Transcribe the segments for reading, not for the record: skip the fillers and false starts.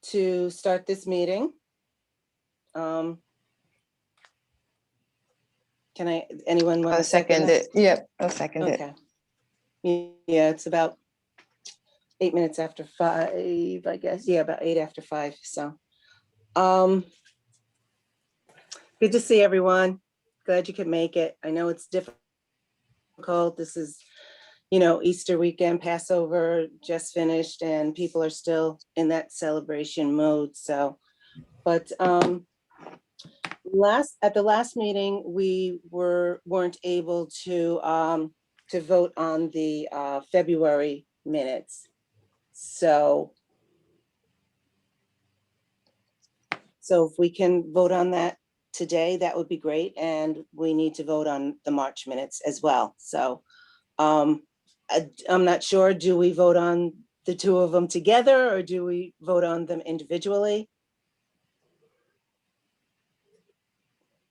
to start this meeting. Anyone want I'll to second second it. Yep, I'll second it. Okay. Yeah, it's about 8 minutes after 5, I guess. Yeah, about 8 after 5. So, good to see everyone. Glad you could make it. I know it's difficult. This is, Easter weekend, Passover just finished, and people are still in that celebration mode. So, but at the last meeting, we weren't able to vote on the February minutes. So if we can vote on that today, that would be great. And we need to vote on the March minutes as well. So I'm not sure, do we vote on the two of them together or do we vote on them individually?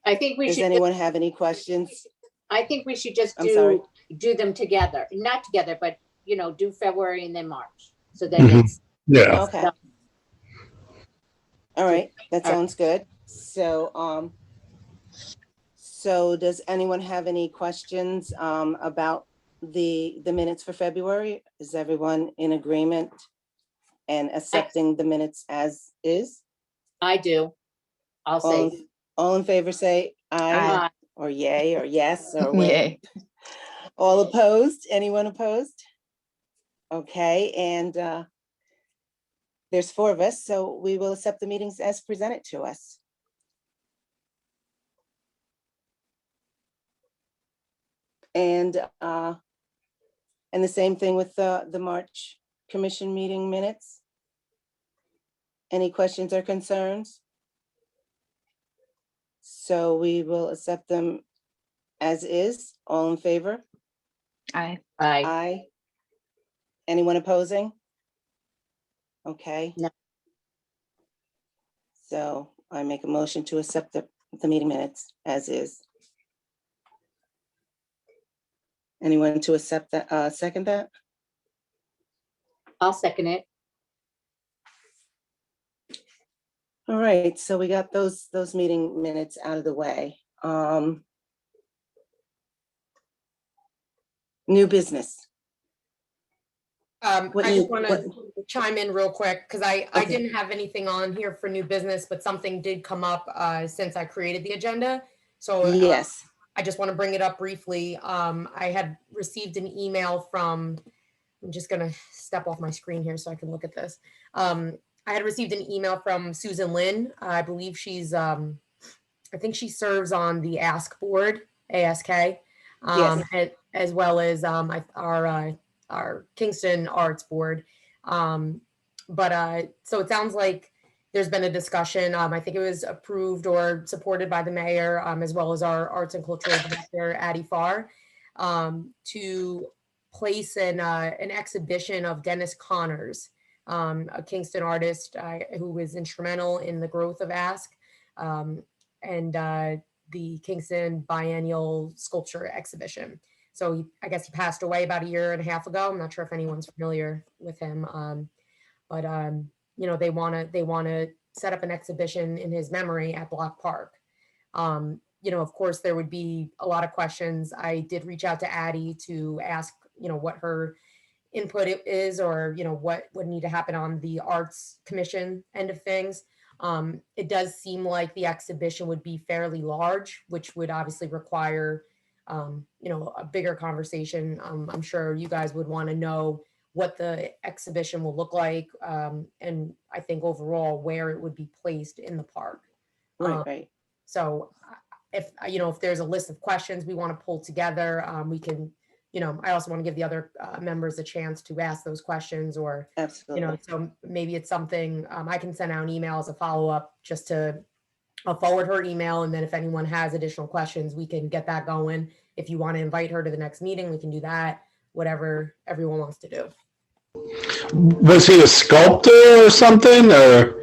I think we Does should. anyone have any questions? I think we should just I'm sorry. do them together, not together, but do February and then March. So then it's Yeah. Okay. All right, that sounds good. So, so does anyone have any questions about the minutes for February? Is everyone in agreement and accepting the minutes as is? I do. I'll say. All in favor say aye, Aye. or yay, or yes, or what? Yay. All opposed? Anyone opposed? Okay, and there's 4 of us, so we will accept the meetings as presented to us. And the same thing with the March Commission meeting minutes. Any questions or concerns? So we will accept them as is. All in favor? Aye. Aye. Aye. Anyone opposing? Okay. No. So I make a motion to accept the meeting minutes as is. Anyone to accept that, second that? I'll second it. All right, so we got those meeting minutes out of the way. New business. I What just new- want to chime in real quick because I Okay. didn't have anything on here for new business, but something did come up since I created the agenda. So Yes. I just want to bring it up briefly. I had received an email from, I'm just going to step off my screen here so I can look at this. I had received an email from Susan Lynn. I believe she's, I think she serves on the ASK board, ASK, Yes. as well as our Kingston Arts Board. So it sounds like there's been a discussion. I think it was approved or supported by the mayor, as well as our arts and cultural director, Addie Farr, to place an exhibition of Dennis Connors, a Kingston artist who was instrumental in the growth of ASK, and the Kingston Biennial Sculpture Exhibition. So I guess he passed away about 1.5 years ago. I'm not sure if anyone's familiar with him, but they want to set up an exhibition in his memory at Block Park. Of course, there would be a lot of questions. I did reach out to Addie to ask, what her input is, or what would need to happen on the Arts Commission end of things. It does seem like the exhibition would be fairly large, which would obviously require a bigger conversation. I'm sure you guys would want to know what the exhibition will look like, and I think overall where it would be placed in the park. Right. So if there's a list of questions we want to pull together, we can, I also want to give the other members a chance to ask those questions, or, Absolutely. so maybe it's something I can send out an email as a follow-up just to, I'll forward her email. And then if anyone has additional questions, we can get that going. If you want to invite her to the next meeting, we can do that, whatever everyone wants to do. Was he a sculptor or something? Or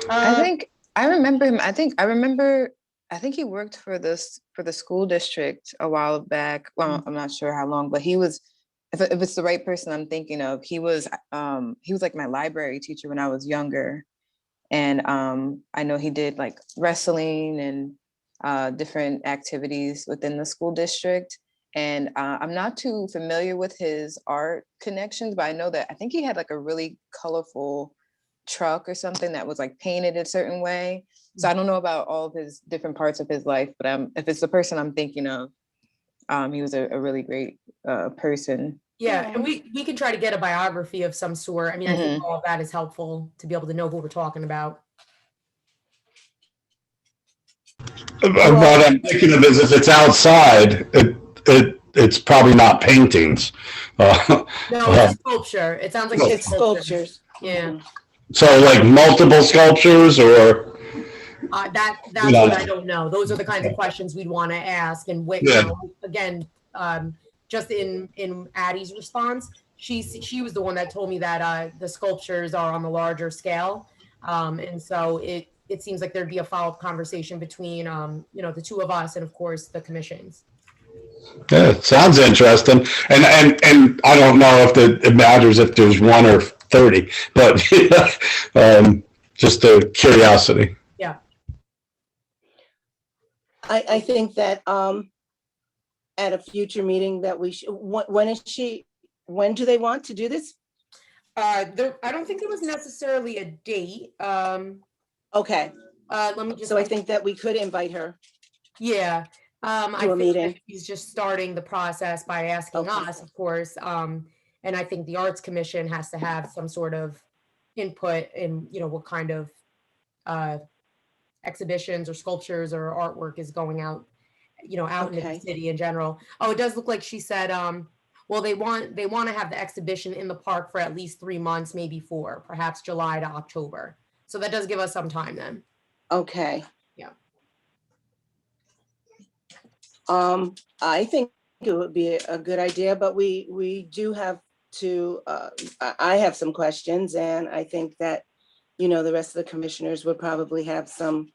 I think I remember him. I think he worked for the school district a while back. Well, I'm not sure how long, but he was, if it's the right person I'm thinking of, he was like my library teacher when I was younger. And I know he did like wrestling and different activities within the school district. And I'm not too familiar with his art connections, but I know that I think he had like a really colorful truck or something that was like painted a certain way. So I don't know about all of his different parts of his life, but if it's the person I'm thinking of, he was a really great person. Yeah, and Oh. we can try to get a biography of some sort. I mean, I think Mhm. all of that is helpful to be able to know who we're talking about. What I'm thinking of is if it's outside, it's probably not paintings. No, it's a sculpture. It sounds like it's a It's sculpture. sculptures. Yeah, Mhm. So like multiple sculptures or, that's Yeah. what I don't know. Those are the kinds of questions we'd want to ask. And what, Yeah. again, just in Addie's response, she was the one that told me that the sculptures are on the larger scale, and so it seems like there'd be a follow-up conversation between the two of us and of course the commissions. yeah, it sounds interesting. And I don't know if it matters if there's one or 30, but just a curiosity. Yeah. I think that at a future meeting that we should, when do they want to do this? I don't think there was necessarily a date. Okay, Let me just. so I think that we could invite her. Yeah, I To a think that meeting. he's just starting the process by asking Okay. us, of course. And I think the Arts Commission has to have some sort of input in, what kind of exhibitions or sculptures or artwork is going out, out into the Okay. city in general. Oh, it does look like she said, well, they want to have the exhibition in the park for at least 3 months, maybe 4, perhaps July to October. So that does give us some time then. Okay. Yeah. I think it would be a good idea, but we do have to, I have some questions, and I think that, the rest of the commissioners would probably have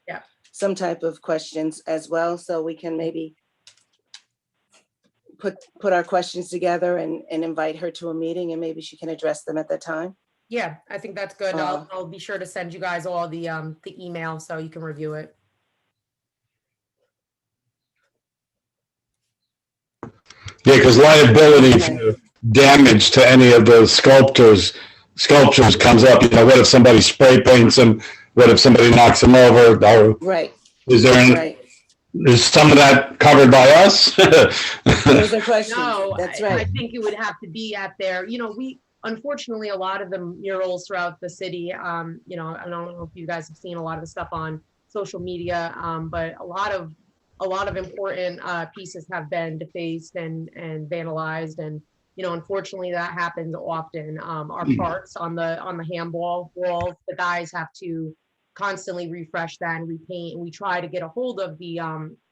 Yeah. some type of questions as well, so we can maybe put our questions together and invite her to a meeting, and maybe she can address them at that time. Yeah, I think that's good. Uh, I'll be sure to send you guys all the email so you can review it. Yeah, because liability Okay. for damage to any of the sculptures comes up. What if somebody spray paints them? What if somebody knocks them over? Or Right, is right. is some of that covered by us? Those are questions. No, That's I right. think it would have to be at their, we unfortunately a lot of the murals throughout the city, I don't know if you guys have seen a lot of the stuff on social media, but a lot of important pieces have been defaced and vandalized, and unfortunately that happens often. Our parks on the handball walls, the guys have to constantly refresh that and repaint, and we try to get a hold of the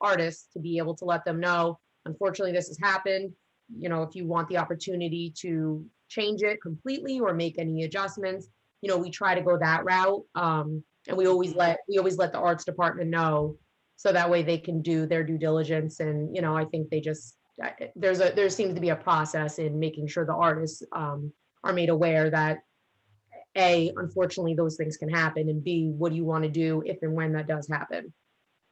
artists to be able to let them know, unfortunately this has happened. If you want the opportunity to change it completely or make any adjustments, we try to go that route. And we always let the arts department know, so that way they can do their due diligence. And I think they just there seems to be a process in making sure the artists are made aware that A, unfortunately those things can happen, and B, what do you want to do if and when that does happen?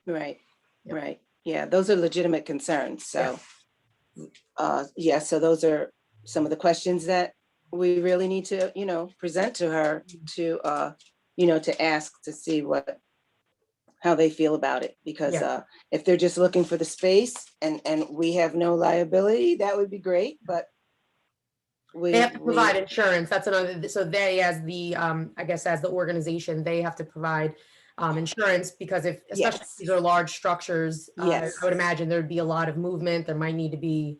Right, Yeah. right. Yeah, those are legitimate concerns. So, yeah, so those are some of the questions that we really need to, present to her to, to ask to see how they feel about it. Because Yeah. if they're just looking for the space and we have no liability, that would be great, but They have to provide insurance. That's another, so they, as the, I guess, as the organization, they have to provide insurance, because especially if Yes. these are large structures, Yes. I would imagine there'd be a lot of movement. There might need to be,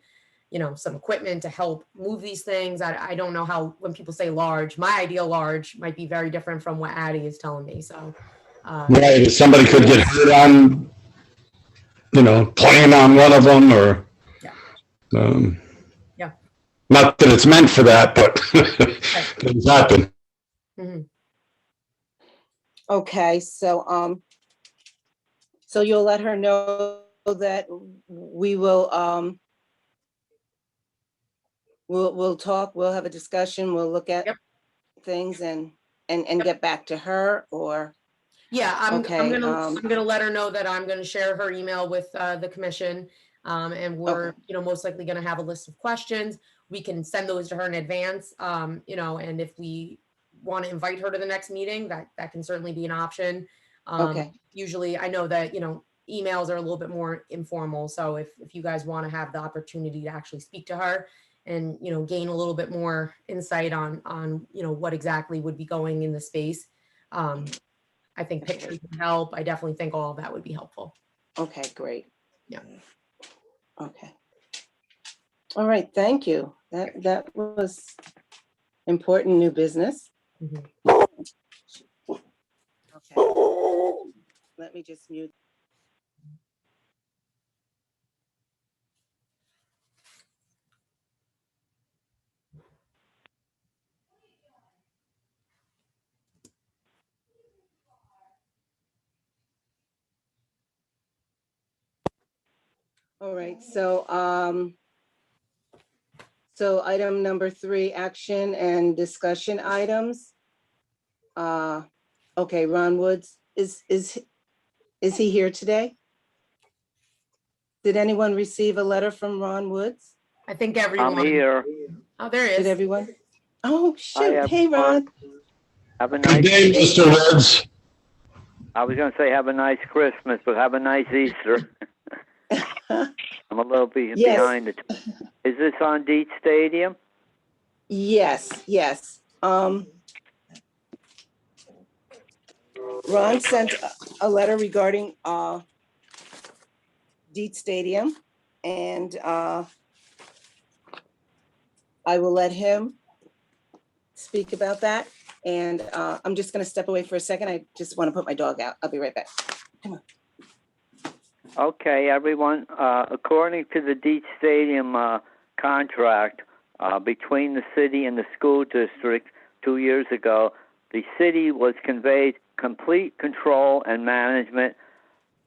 some equipment to help move these things. I don't know how, when people say large, my ideal large might be very different from what Addie is telling me. So, Right, somebody could get hurt on, playing on one of them, or Yeah. Yeah. Not that it's meant for that, but things happen. mhm. Okay, so you'll let her know that we will, we'll talk, we'll have a discussion, we'll look at Yep. things and get back to her, or Yeah, I'm Okay, gonna let her know that I'm gonna share her email with the commission. And we're, Okay. most likely gonna have a list of questions. We can send those to her in advance, and if we want to invite her to the next meeting, that can certainly be an option. Okay. Usually I know that, emails are a little bit more informal. So if you guys want to have the opportunity to actually speak to her and, gain a little bit more insight on, what exactly would be going in the space. I think pictures would help. I definitely think all of that would be helpful. Okay, great. Yeah. Okay. All right, thank you. That was important new business. Mhm. Okay. Let me just mute. All right, so item number 3, action and discussion items. Okay, Ron Woods, is he here today? Did anyone receive a letter from Ron Woods? I think everyone. I'm here. Oh, there Did is. everyone? Oh, Hi, shoot. Hey, Ron. Have a Good nice. day, Mr. Woods. I was going to say have a nice Christmas, but have a nice Easter. I'm a little Yes. behind it. Is this on Dietz Stadium? Yes. Ron sent a letter regarding Dietz Stadium, and I will let him speak about that. And I'm just going to step away for a second. I just want to put my dog out. I'll be right back. Come on. Okay, everyone. According to the Dietz Stadium contract between the city and the school district 2 years ago, the city was conveyed complete control and management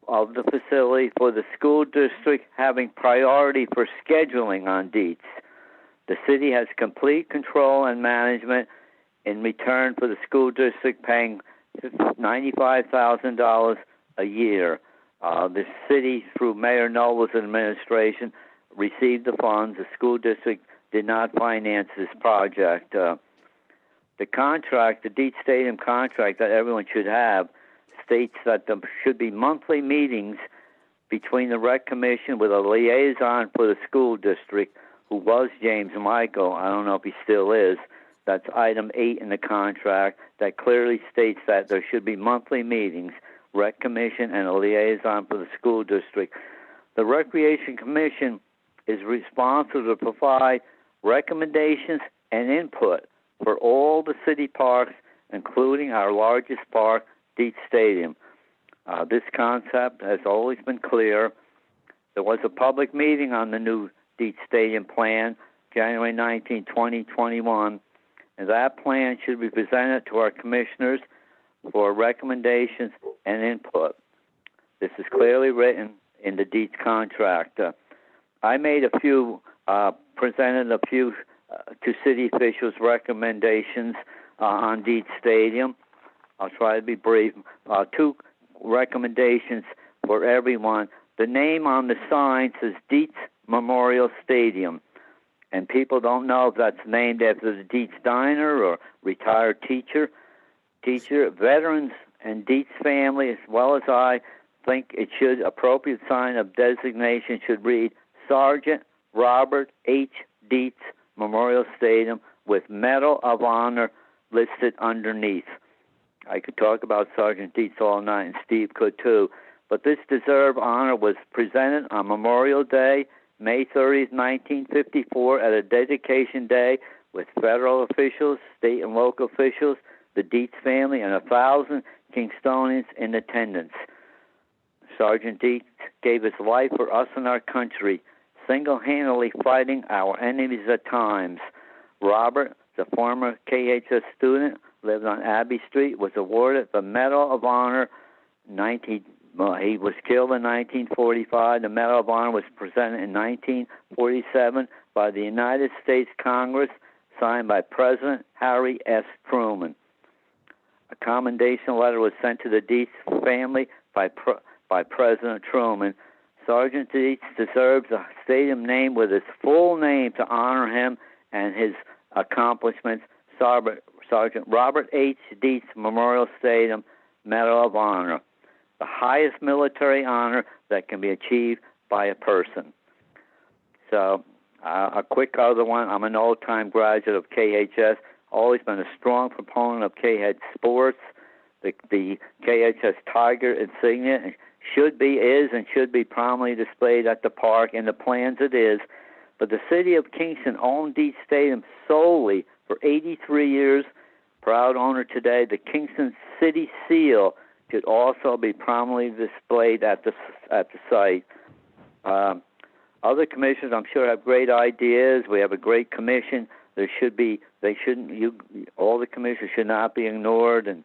of the facility, for the school district having priority for scheduling on Dietz. The city has complete control and management in return for the school district paying $95,000 a year. The city, through Mayor Noble's administration, received the funds. The school district did not finance this project. The contract, the Dietz Stadium contract that everyone should have, states that there should be monthly meetings between the Rec Commission with a liaison for the school district, who was James Michael. I don't know if he still is. That's item 8 in the contract that clearly states that there should be monthly meetings, Rec Commission and a liaison for the school district. The Recreation Commission is responsible to provide recommendations and input for all the city parks, including our largest park, Dietz Stadium. This concept has always been clear. There was a public meeting on the new Dietz Stadium plan, January 19, 2021, and that plan should be presented to our commissioners for recommendations and input. This is clearly written in the Dietz contract. I made presented a few to city officials recommendations on Dietz Stadium. I'll try to be brief. 2 recommendations for everyone. The name on the sign says Dietz Memorial Stadium, and people don't know if that's named after the Dietz Diner or retired teacher. Veterans and Dietz family, as well as I, think it should, appropriate sign of designation should read Sergeant Robert H. Dietz Memorial Stadium with Medal of Honor listed underneath. I could talk about Sergeant Dietz all night, and Steve could too. But this deserved honor was presented on Memorial Day, May 30th, 1954, at a dedication day with federal officials, state and local officials, the Dietz family, and 1,000 Kingstonians in attendance. Sergeant Dietz gave his life for us and our country, single-handedly fighting our enemies at times. Robert, the former KHS student, lived on Abbey Street, was awarded the Medal of Honor. He was killed in 1945. The Medal of Honor was presented in 1947 by the United States Congress, signed by President Harry S. Truman. A commendation letter was sent to the Dietz family by President Truman. Sergeant Dietz deserves a stadium named with his full name to honor him and his accomplishments. Sergeant Robert H. Dietz Memorial Stadium Medal of Honor, the highest military honor that can be achieved by a person. So, a quick other one. I'm an old-time graduate of KHS. Always been a strong proponent of K-Head sports. The KHS Tiger insignia is and should be prominently displayed at the park. In the plans it is. But the city of Kingston owned Dietz Stadium solely for 83 years. Proud owner today. The Kingston City Seal should also be prominently displayed at the site. Other commissioners, I'm sure, have great ideas. We have a great commission. All the commissioners should not be ignored, and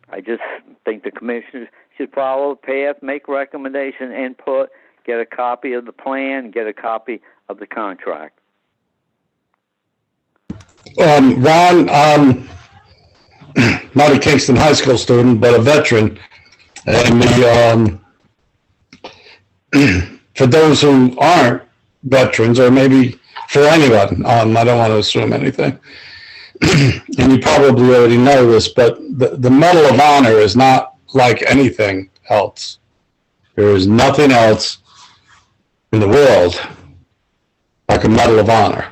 I just think the commissioners should follow the path, make recommendation, input, get a copy of the plan, get a copy of the contract. Ron, not a Kingston High School student, but a veteran, and for those who aren't veterans, or maybe for anyone, I don't want to assume anything, and you probably already know this, but the Medal of Honor is not like anything else. There is nothing else in the world like a Medal of Honor.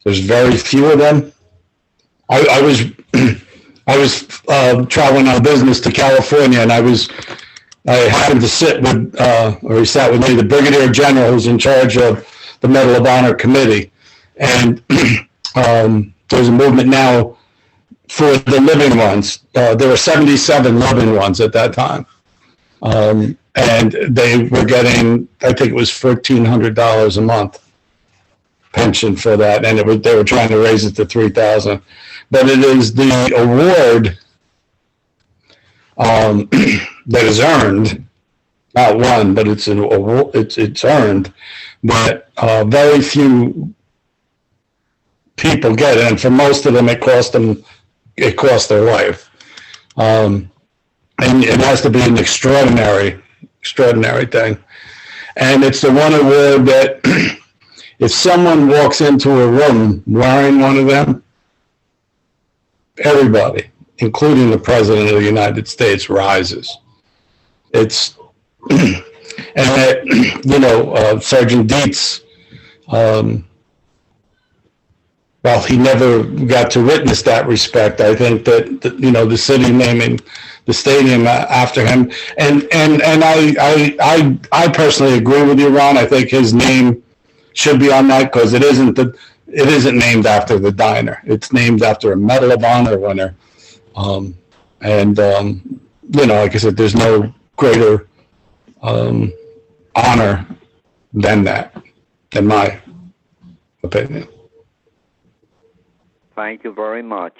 There's very few of them. I was traveling on business to California, and I happened to sit with, or he sat with me, the Brigadier General who's in charge of the Medal of Honor Committee. And there's a movement now for the living ones. There were 77 living ones at that time. And they were getting, I think it was $1,400 a month pension for that. And they were trying to raise it to $3,000. But it is the award that is earned, not won, but it's earned, that very few people get it, and for most of them, it cost their life, and it has to be an extraordinary thing, and it's the one award that if someone walks into a room wearing one of them, everybody, including the President of the United States, rises. It's, and that, Sergeant Dietz, well, he never got to witness that respect. I think that, the city naming the stadium after him, and I personally agree with you, Ron. I think his name should be on that because it isn't named after the diner. It's named after a Medal of Honor winner. Like I said, there's no greater honor than that, in my opinion. Thank you very much.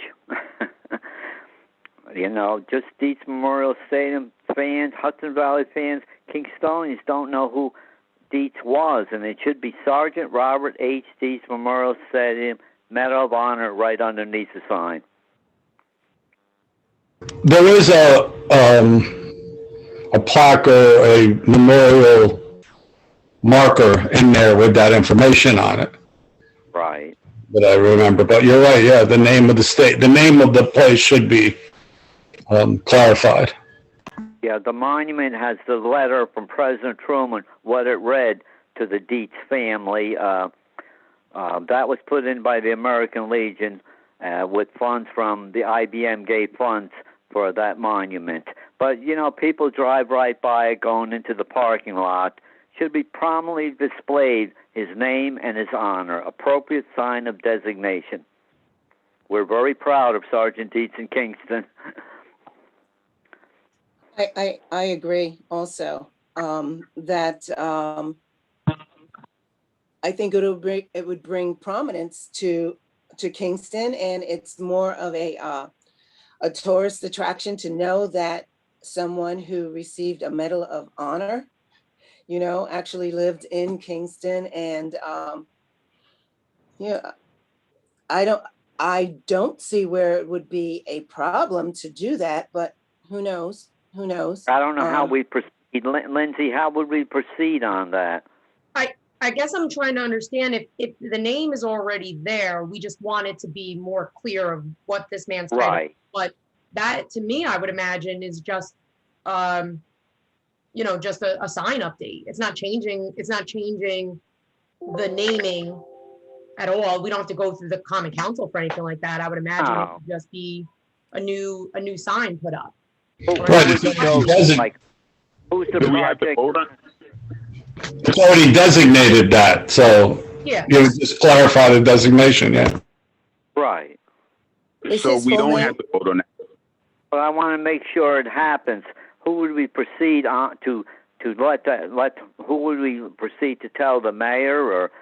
Just Dietz Memorial Stadium fans, Hudson Valley fans, Kingstonians don't know who Dietz was, and it should be Sergeant Robert H. Dietz Memorial Stadium Medal of Honor right underneath the sign. There is a plaque or a memorial marker in there with that information on it. Right. That I remember, but you're right. Yeah, the name of the place should be clarified. Yeah, the monument has the letter from President Truman, what it read to the Dietz family. That was put in by the American Legion with funds from the IBM gave funds for that monument. But, people drive right by it going into the parking lot. Should be prominently displayed his name and his honor, appropriate sign of designation. We're very proud of Sergeant Dietz in Kingston. I agree also that I think it would bring prominence to Kingston, and it's more of a tourist attraction to know that someone who received a Medal of Honor, actually lived in Kingston, and I don't see where it would be a problem to do that, but who knows? Who knows? I don't know how Um, we proceed. Lindsay, how would we proceed on that? I guess I'm trying to understand if the name is already there, we just want it to be more clear of what this man's title. Right. But that, to me, I would imagine is just, just a sign update. It's not changing the naming at all. We don't have to go through the common council for anything like that. I would imagine it Oh. would just be a new sign put up. Right, Like, who's the Do we have to project? vote on? it's already designated that, so Yeah, you would just clarify the designation, yeah. Right. Is So his we full don't name- have to vote on that. But I want to make sure it happens. Who would we proceed on to let who would we proceed to tell, the mayor or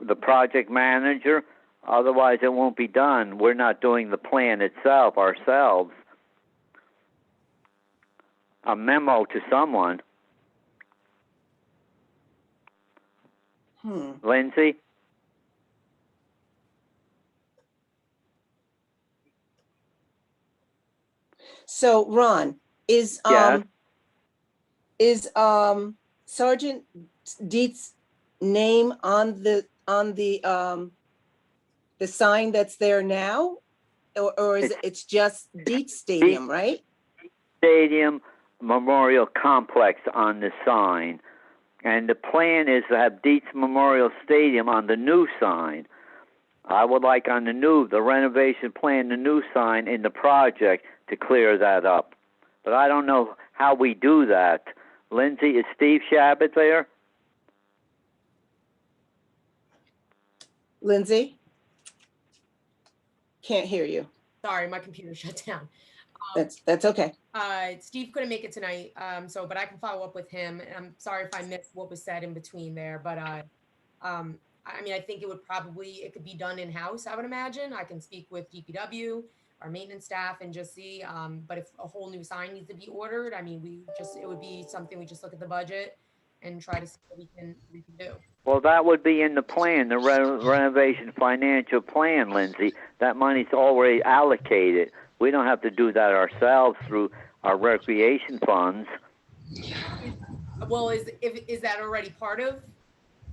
the project manager? Otherwise it won't be done. We're not doing the plan itself ourselves. A memo to someone. Lindsay? So Ron, is, Yes. is, Sergeant Dietz' name on the sign that's there now? Or is it's just Dietz Stadium, right? Stadium Memorial Complex on the sign. And the plan is to have Dietz Memorial Stadium on the new sign. I would like on the renovation plan, the new sign in the project to clear that up. But I don't know how we do that. Lindsay, is Steve Shabbat there? Lindsay? Can't hear you. sorry, my computer shut down. That's okay. Steve couldn't make it tonight, but I can follow up with him. And I'm sorry if I missed what was said in between there, but I mean, I think it could be done in-house, I would imagine. I can speak with DPW, our maintenance staff, and just see, but if a whole new sign needs to be ordered, I mean, it would be something, we just look at the budget and try to see what we can do. Well, that would be in the plan, the renovation financial plan, Lindsay. That money's already allocated. We don't have to do that ourselves through our recreation funds. Well, is that already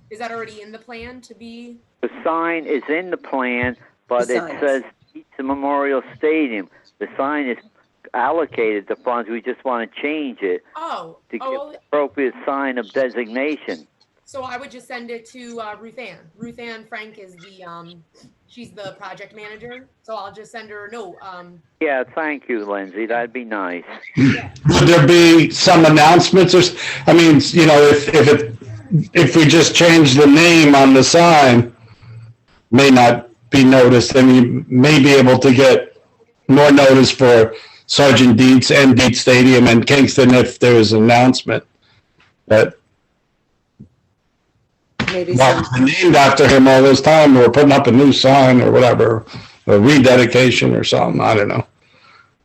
is that already in the plan to be? The sign is in the plan, but The it sign says Pizza Memorial Stadium. The sign is allocated to funds. We just want to change it to give the appropriate sign of designation. So I would just send it to Ruth Ann. Ruth Ann Frank is she's the project manager. So I'll just send her a note. Yeah, thank you, Lindsay. That'd be nice. Would there be some announcements I mean, you know, if we just change the name on the sign, may not be noticed, and you may be able to get more notice for Sergeant Dietz and Dietz Stadium and Kingston if there is an announcement. But Maybe well, some, named after him all this time, we're putting up a new sign or whatever, a rededication or something, I don't know.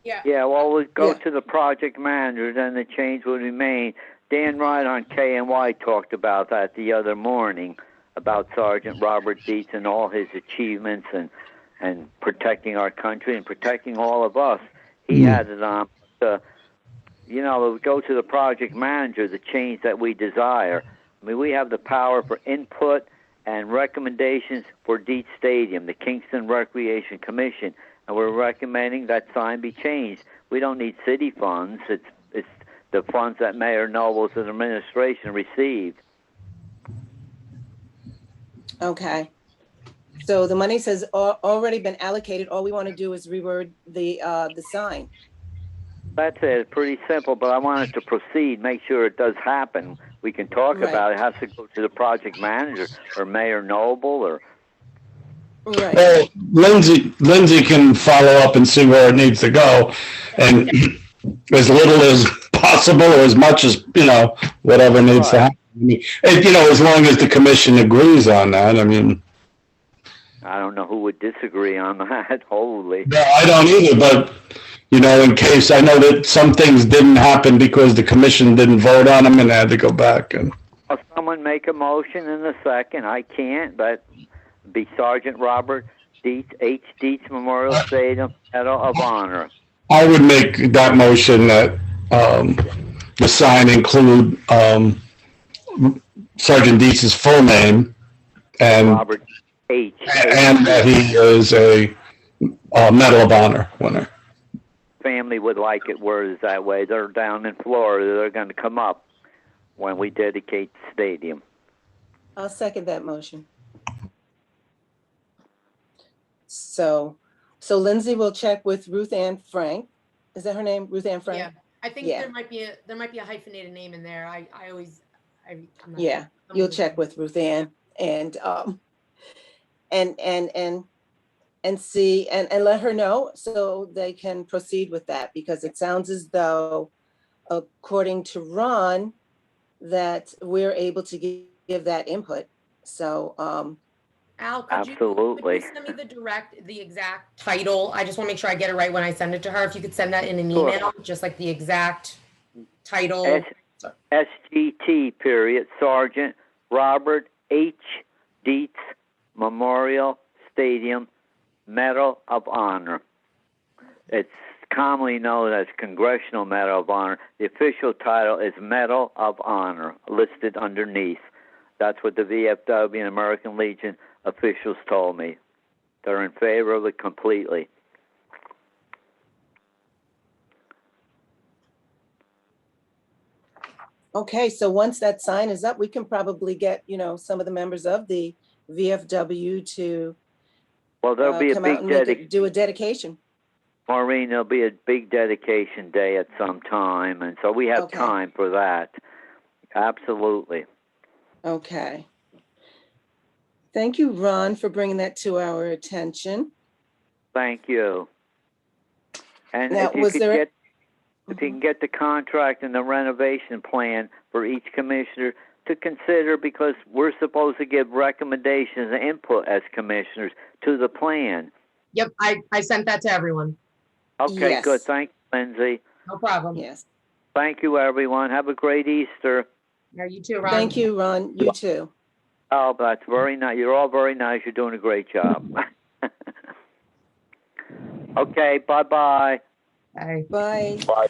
Yeah, well, we'll go Yeah. to the project manager, then the change will remain. Dan Wright on KNY talked about that the other morning, about Sergeant Robert Dietz and all his achievements and protecting our country and protecting all of us. He had it on. You know, we go to the project manager, the change that we desire. I mean, we have the power for input and recommendations for Dietz Stadium, the Kingston Recreation Commission, and we're recommending that sign be changed. We don't need city funds. It's the funds that Mayor Nobles and administration received. okay. So the money says already been allocated. All we want to do is reword the sign. That's it. Pretty simple, but I wanted to proceed, make sure it does happen. We can talk Right. about it. It has to go to the project manager or Mayor Noble or Right. Well, Lindsay can follow up and see where it needs to go, and as little as possible or as much as, you know, whatever needs to happen. I mean, and, you know, as long as the commission agrees on that, I mean. I don't know who would disagree on that. Holy. No, I don't either, but, you know, in case, I know that some things didn't happen because the commission didn't vote on them and had to go back and. Someone make a motion in a second. I can't, but be Sergeant Robert H. Dietz Memorial Stadium Medal of Honor. I would make that motion that the sign include Sergeant Dietz's full name and Robert H. that he is a Medal of Honor winner. Family would like it worded that way. They're down in Florida. They're going to come up when we dedicate the stadium. I'll second that motion. So Lindsay will check with Ruth Ann Frank. Is that her name? Ruth Ann Frank? Yeah, I think Yeah. there might be a hyphenated name in there. I'm not- Yeah, I'm you'll really- check with Ruth Ann and see and let her know so they can proceed with that, because it sounds as though, according to Ron, that we're able to give that input. So, Al, could you Absolutely. send me the exact title? I just want to make sure I get it right when I send it to her. If you could send that in an Sure. email, just like the exact title. SGT period Sergeant Robert H. Dietz Memorial Stadium Medal of Honor. It's commonly known as Congressional Medal of Honor. The official title is Medal of Honor, listed underneath. That's what the VFW and American Legion officials told me. They're in favor of it completely. okay, so once that sign is up, we can probably get, some of the members of the VFW to Well, there'll be a come out big and do a dedication. Maureen, there'll be a big dedication day at some time, and so we have Okay. time for that. Absolutely. Okay. Thank you, Ron, for bringing that to our attention. Thank you. And Now, if you was could there- get, if you can get the contract and the renovation plan for each commissioner to consider, because we're supposed to give recommendations and input as commissioners to the plan. Yep, I sent that to everyone. Okay, Yes. good. Thank you, Lindsay. No problem. Yes. Thank you, everyone. Have a great Easter. Yeah, you too, Ron. Thank you, Ron. You too. Oh, that's very nice. You're all very nice. You're doing a great job. Okay, bye-bye. Bye. Bye. Bye.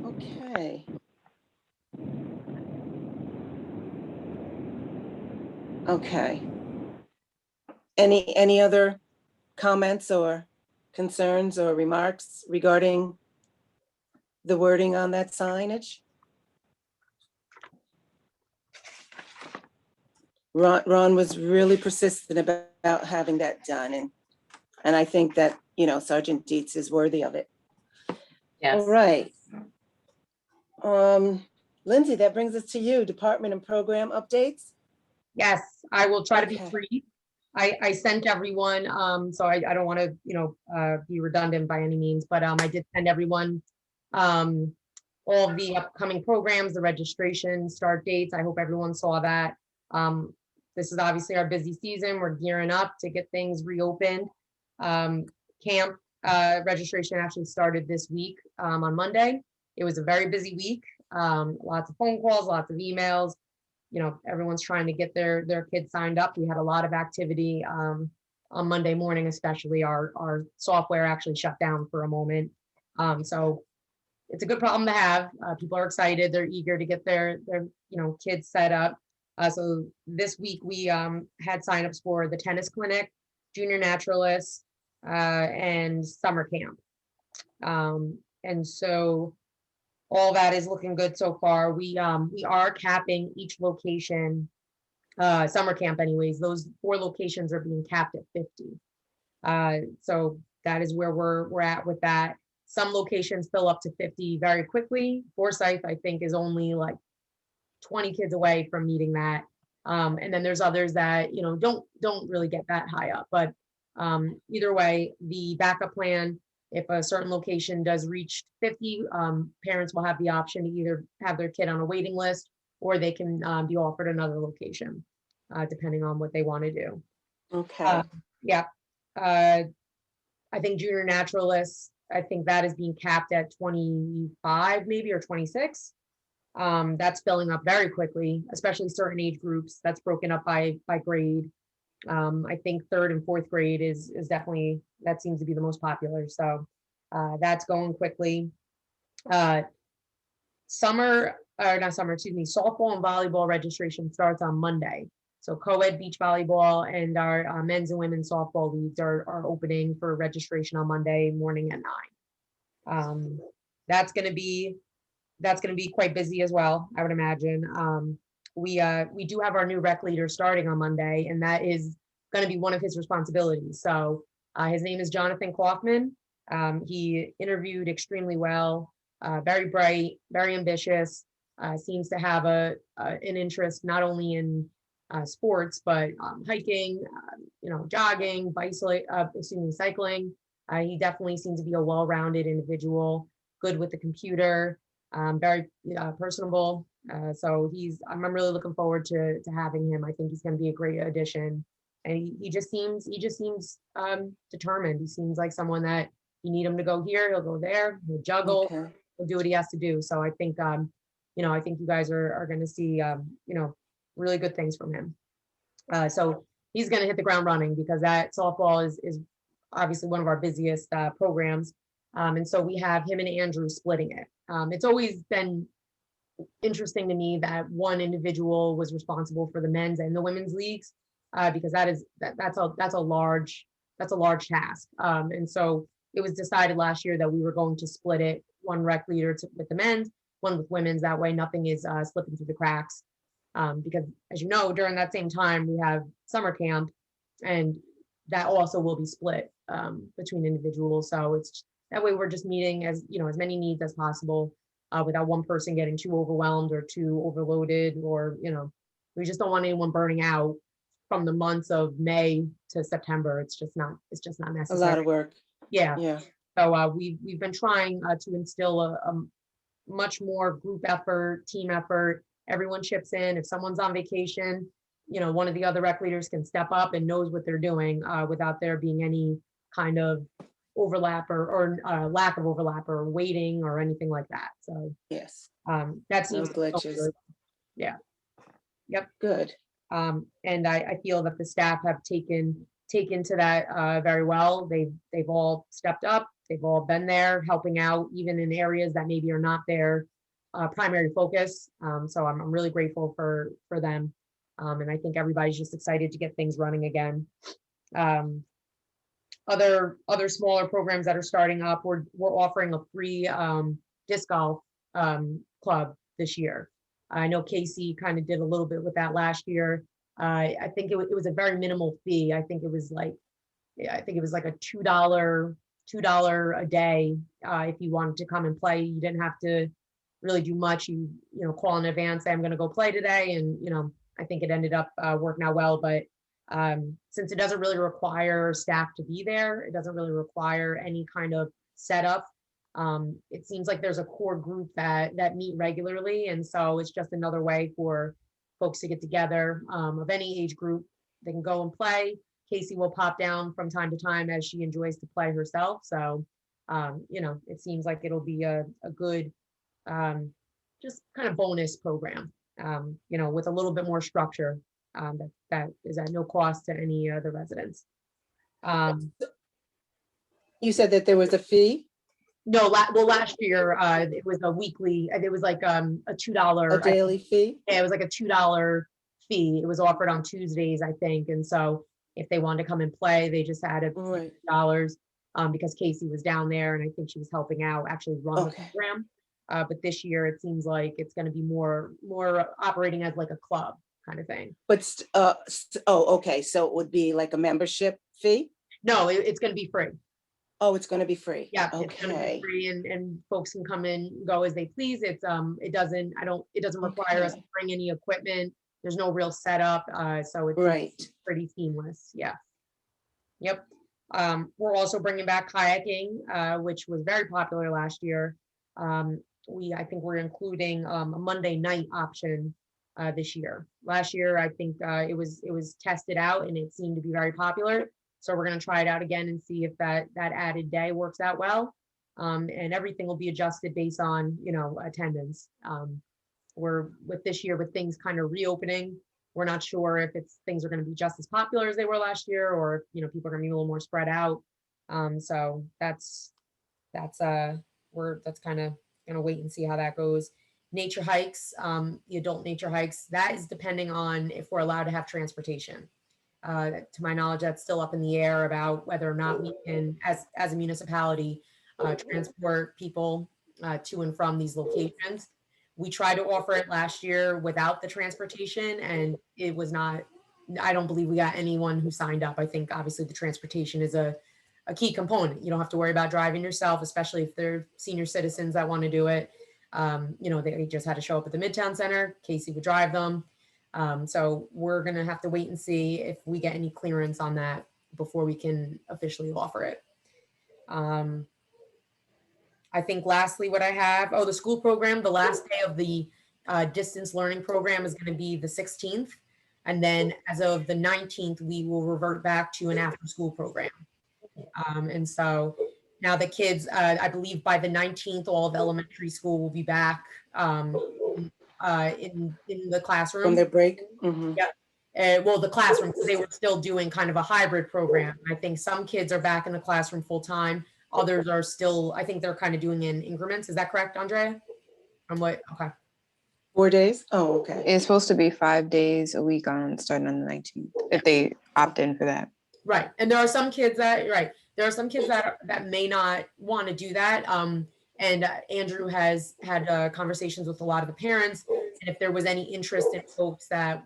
Okay. Okay. Any other comments or concerns or remarks regarding the wording on that signage? Ron was really persistent about having that done, and I think that, Sergeant Dietz is worthy of it. Yes. All right. Lindsay, that brings us to you, department and program updates. Yes, I will try to be Okay. brief. I sent everyone, so I don't want to, be redundant by any means, but I did send everyone all of the upcoming programs, the registration start dates. I hope everyone saw that. This is obviously our busy season. We're gearing up to get things reopened. Camp registration actually started this week on Monday. It was a very busy week. Lots of phone calls, lots of emails. Everyone's trying to get their kids signed up. We had a lot of activity on Monday morning, especially our software actually shut down for a moment. So it's a good problem to have. People are excited. They're eager to get their kids set up. So this week we had signups for the tennis clinic, junior naturalists, and summer camp. And so all that is looking good so far. We are capping each location, summer camp anyways, those 4 locations are being capped at 50. So that is where we're at with that. Some locations fill up to 50 very quickly. Forsyth, I think, is only like 20 kids away from meeting that. And then there's others that, don't really get that high up, but either way, the backup plan, if a certain location does reach 50, parents will have the option to either have their kid on a waiting list or they can be offered another location, depending on what they want to do. Okay. Yeah. I think junior naturalists, I think that is being capped at 25 maybe or 26. That's filling up very quickly, especially certain age groups. That's broken up by grade. I think third and fourth grade is definitely, that seems to be the most popular. So that's going quickly. Uh, not summer, excuse me, softball and volleyball registration starts on Monday. So co-ed beach volleyball and our men's and women's softball leagues are opening for registration on Monday morning at 9. That's gonna be quite busy as well, I would imagine. We do have our new rec leader starting on Monday, and that is gonna be one of his responsibilities. So his name is Jonathan Kaufman. He interviewed extremely well, very bright, very ambitious, seems to have an interest not only in sports, but hiking, jogging, cycling. He definitely seems to be a well-rounded individual, good with the computer, very personable. So I'm really looking forward to having him. I think he's going to be a great addition. And he just seems determined. He seems like someone that you need him to go here, he'll go there, he'll juggle, Okay. he'll do what he has to do. So I think I think you guys are going to see really good things from him. So he's going to hit the ground running, because that softball is obviously one of our busiest programs. And so we have him and Andrew splitting it. It's always been interesting to me that one individual was responsible for the men's and the women's leagues, because that's a large task. And so it was decided last year that we were going to split it, one rec leader with the men's, one with women's. That way nothing is slipping through the cracks. Because as you know, during that same time, we have summer camp, and that also will be split between individuals. So it's that way we're just meeting as many needs as possible, without one person getting too overwhelmed or too overloaded, or we just don't want anyone burning out from the months of May to September. It's just not A necessary. lot of work. Yeah. Yeah. So we've been trying to instill a much more group effort, team effort. Everyone chips in. If someone's on vacation, one of the other rec leaders can step up and knows what they're doing, without there being any kind of overlap or lack of overlap or waiting or anything like that. So Yes. that No seems glitches. Yeah. Yep. Good. And I feel that the staff have taken to that very well. They've all stepped up. They've all been there helping out, even in areas that maybe are not their primary focus. So I'm really grateful for them. And I think everybody's just excited to get things running again. Other smaller programs that are starting up, we're offering a free disc golf club this year. I know Casey kind of did a little bit with that last year. I think it was a very minimal fee. I think it was like a $2 a day. If you wanted to come and play, you didn't have to really do much. You call in advance, say I'm going to go play today, and I think it ended up working out well. But since it doesn't really require staff to be there, it doesn't really require any kind of setup. It seems like there's a core group that meet regularly, and so it's just another way for folks to get together of any age group. They can go and play. Casey will pop down from time to time as she enjoys to play herself. So it seems like it'll be a good just kind of bonus program, with a little bit more structure, that is at no cost to any of the residents. You said that there was a fee, No, last year it was a weekly. It was like a $2. a daily fee? Yeah, it was like a $2 fee. It was offered on Tuesdays, I think, and so if they wanted to come and play, they just had Right. $2. Because Casey was down there, and I think she was helping out actually run the Okay. program. But this year it seems like it's going to be more operating as like a club kind of thing. But, okay, so it would be like a membership fee? No, it's going to be free. Oh, it's gonna be free? Yeah, it's going to be Okay, free, and folks can come in, go as they please. It doesn't require us to Okay. bring any equipment. There's no real setup, so it's right. pretty seamless. Yeah. Yep. We're also bringing back kayaking, which was very popular last year. I think we're including a Monday night option this year. Last year, I think it was tested out and it seemed to be very popular. So we're going to try it out again and see if that added day works out well. And everything will be adjusted based on attendance. We're with this year with things kind of reopening. We're not sure if things are going to be just as popular as they were last year, or if, people are going to be a little more spread out. So that's that's kind of gonna wait and see how that goes. Nature hikes, the adult nature hikes, that is depending on if we're allowed to have transportation. To my knowledge, that's still up in the air about whether or not we can, as a municipality, transport people to and from these locations. We tried to offer it last year without the transportation, and it was not, I don't believe we got anyone who signed up. I think obviously the transportation is a key component. You don't have to worry about driving yourself, especially if they're senior citizens that want to do it. They just had to show up at the Midtown Center. Casey would drive them. So we're going to have to wait and see if we get any clearance on that before we can officially offer it. I think lastly, what I have, the school program, the last day of the distance learning program is going to be the 16th. And then as of the 19th, we will revert back to an after school program. And so now the kids, I believe by the 19th, all of elementary school will be back in the classroom. From their break? Mhm. Well, the classroom, because they were still doing kind of a hybrid program. I think some kids are back in the classroom full time. Others are still, I think they're kind of doing in increments. Is that correct, Andrea? Okay. 4 days? Oh, okay. It's supposed to be 5 days a week starting on the 19th, if they opt in for that. Right. And there are some kids that may not want to do that. And Andrew has had conversations with a lot of the parents. And if there was any interest in folks that,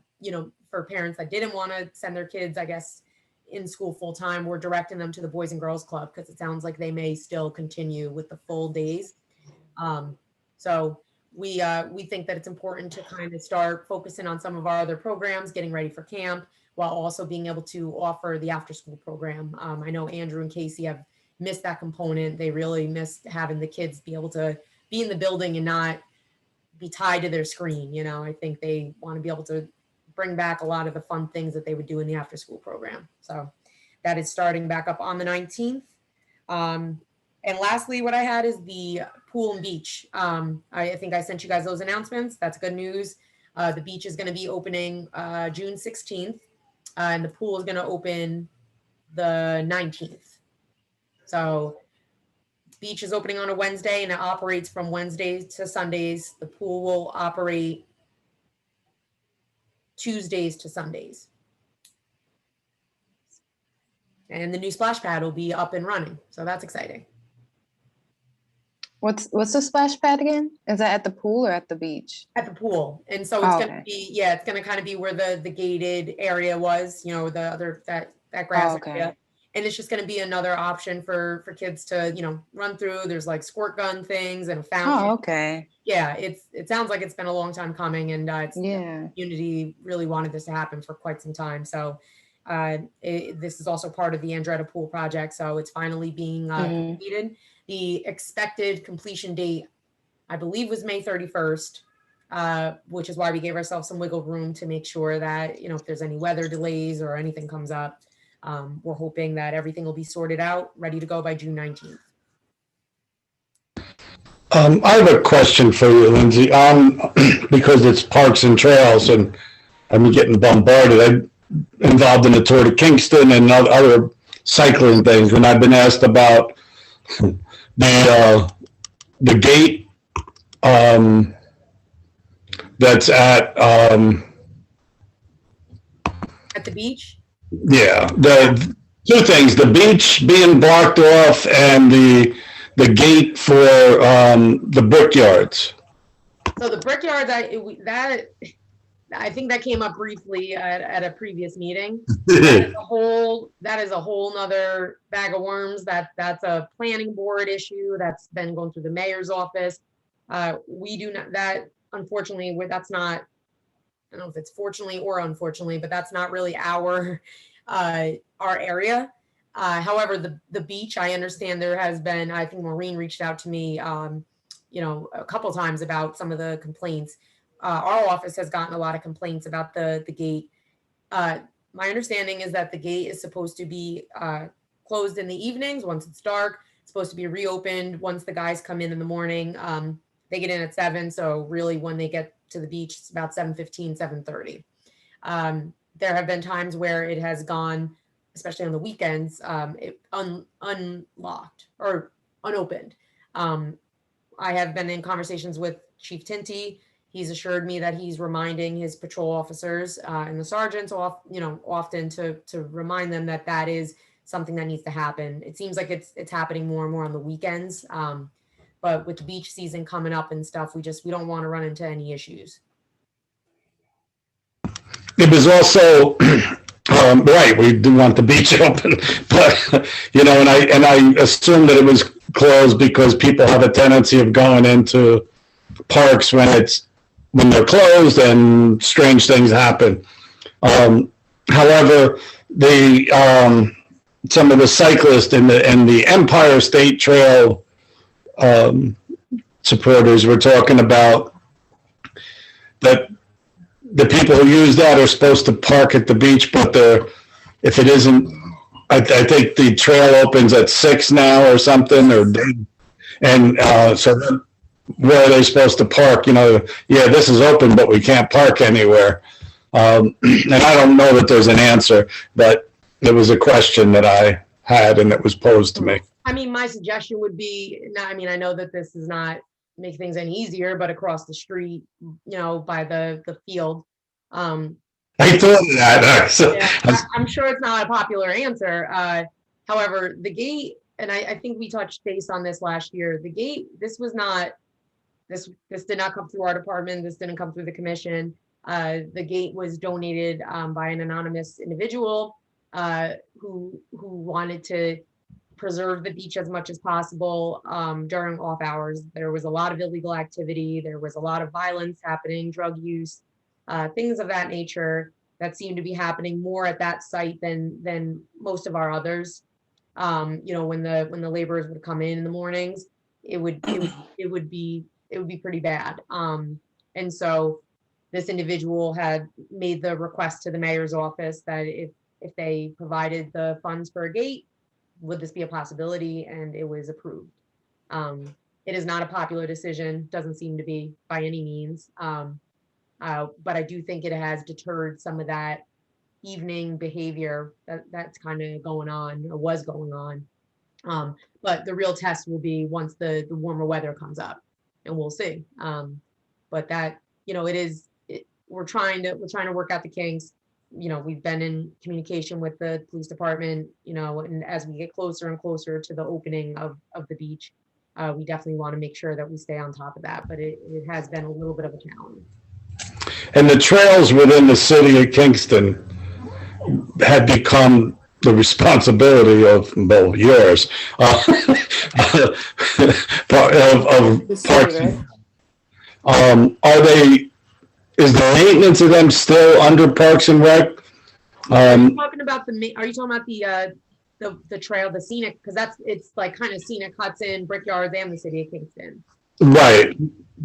for parents that didn't want to send their kids, I guess, in school full time, we're directing them to the Boys and Girls Club, because it sounds like they may still continue with the full days. So we think that it's important to kind of start focusing on some of our other programs, getting ready for camp, while also being able to offer the after school program. I know Andrew and Casey have missed that component. They really missed having the kids be able to be in the building and not be tied to their screen. I think they want to be able to bring back a lot of the fun things that they would do in the after school program. So that is starting back up on the 19th. And lastly, what I had is the pool and beach. I think I sent you guys those announcements. That's good news. The beach is going to be opening June 16th. And the pool is going to open the 19th. So beach is opening on a Wednesday and it operates from Wednesdays to Sundays. The pool will operate Tuesdays to Sundays. And the new splash pad will be up and running. So that's exciting. What's the splash pad again? Is that at the pool or at the beach? At the pool. And so it's going to okay. be, it's going to kind of be where the gated area was, the other, that grass okay. area. And it's just going to be another option for kids to, run through. There's like squirt gun things and a fountain. Oh, okay. Yeah, it sounds like it's been a long time coming, and the community really wanted this to happen for quite some time. So this is also part of the Andretta Pool project. So it's finally being completed. The expected completion date, I believe, was May 31st, which is why we gave ourselves some wiggle room to make sure that, if there's any weather delays or anything comes up, we're hoping that everything will be sorted out, ready to go by June 19th. I have a question for you, Lindsay, because it's parks and trails and I'm getting bombarded. I'm involved in the Tour de Kingston and other cycling things, and I've been asked about the gate that's at the beach. Yeah, the two things: the beach being blocked off, and the gate for the brickyards. So the brickyards, I think that came up briefly at a previous meeting. That is a whole nother bag of worms. That's a planning board issue that's been going through the mayor's office. We do not, that unfortunately, that's not, I don't know if it's fortunately or unfortunately, but that's not really our area. However, the beach, I understand there has been, I think Maureen reached out to me, a couple of times about some of the complaints. Our office has gotten a lot of complaints about the gate. My understanding is that the gate is supposed to be closed in the evenings once it's dark. It's supposed to be reopened once the guys come in the morning. They get in at 7. So really when they get to the beach, it's about 7:15, 7:30. There have been times where it has gone, especially on the weekends, unlocked or unopened. I have been in conversations with Chief Tinty. He's assured me that he's reminding his patrol officers and the sergeants often to remind them that that is something that needs to happen. It seems like it's happening more and more on the weekends. But with the beach season coming up and stuff, we don't want to run into any issues. It was also, right, we do want the beach open, but, you know, and I assume that it was closed because people have a tendency of going into parks when they're closed and strange things happen. However, some of the cyclists and the Empire State Trail supporters were talking about that the people who use that are supposed to park at the beach, but if it isn't, I think the trail opens at 6 now or something, so where are they supposed to park? You know, yeah, this is open, but we can't park anywhere. And I don't know that there's an answer, but it was a question that I had and it was posed to me. I mean, my suggestion would be, I know that this is not make things any easier, but across the street, by the field. I thought of that. Yeah, I'm sure it's not a popular answer. However, the gate, and I think we touched base on this last year, the gate, this did not come through our department. This didn't come through the commission. The gate was donated by an anonymous individual who wanted to preserve the beach as much as possible during off hours. There was a lot of illegal activity. There was a lot of violence happening, drug use, things of that nature that seemed to be happening more at that site than most of our others. When the laborers would come in the mornings, it would be pretty bad. And so this individual had made the request to the mayor's office that if they provided the funds for a gate, would this be a possibility? And it was approved. It is not a popular decision, doesn't seem to be by any means. But I do think it has deterred some of that evening behavior that's kind of going on or was going on. But the real test will be once the warmer weather comes up, and we'll see. But that, we're trying to work out the kinks. We've been in communication with the police department, and as we get closer and closer to the opening of the beach, we definitely want to make sure that we stay on top of that. But it has been a little bit of a challenge. And the trails within the city of Kingston had become the responsibility of, well, yours, of Parks. Is the maintenance of them still under Parks and Rec? Are you talking about the trail, the scenic, because it's like kind of scenic Hudson, Brickyards, and the city of Kingston. Right.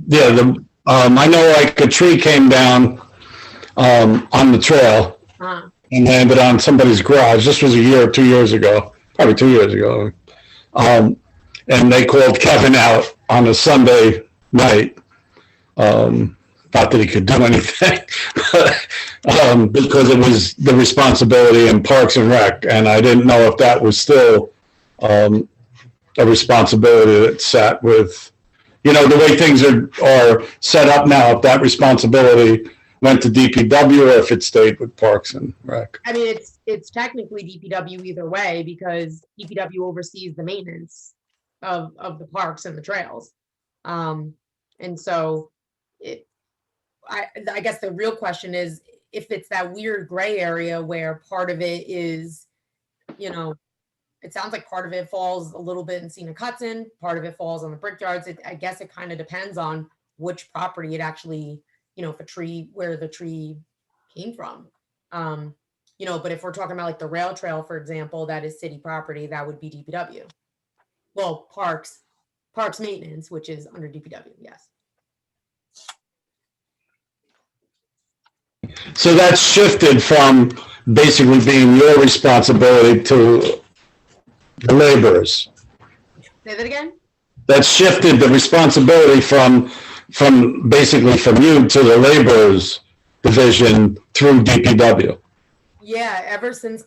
Yeah. I know like a tree came down on the trail and landed on somebody's garage. This was a year or 2 years ago, probably 2 years ago. And they called Kevin out on a Sunday night. Not that he could do anything, because it was the responsibility in Parks and Rec. And I didn't know if that was still a responsibility that sat with, the way things are set up now, if that responsibility went to DPW or if it stayed with Parks and Rec. I mean, it's technically DPW either way, because DPW oversees the maintenance of the parks and the trails. And so I guess the real question is if it's that weird gray area where part of it is, it sounds like part of it falls a little bit in Scenic Hudson, part of it falls on the Brickyards. I guess it kind of depends on which property it actually, where the tree came from. But if we're talking about like the rail trail, for example, that is city property, that would be DPW. Well, Parks maintenance, which is under DPW, yes. So that's shifted from basically being your responsibility to the laborers. Say that again? That shifted the responsibility from basically from you to the laborers division through DPW. Yeah, ever since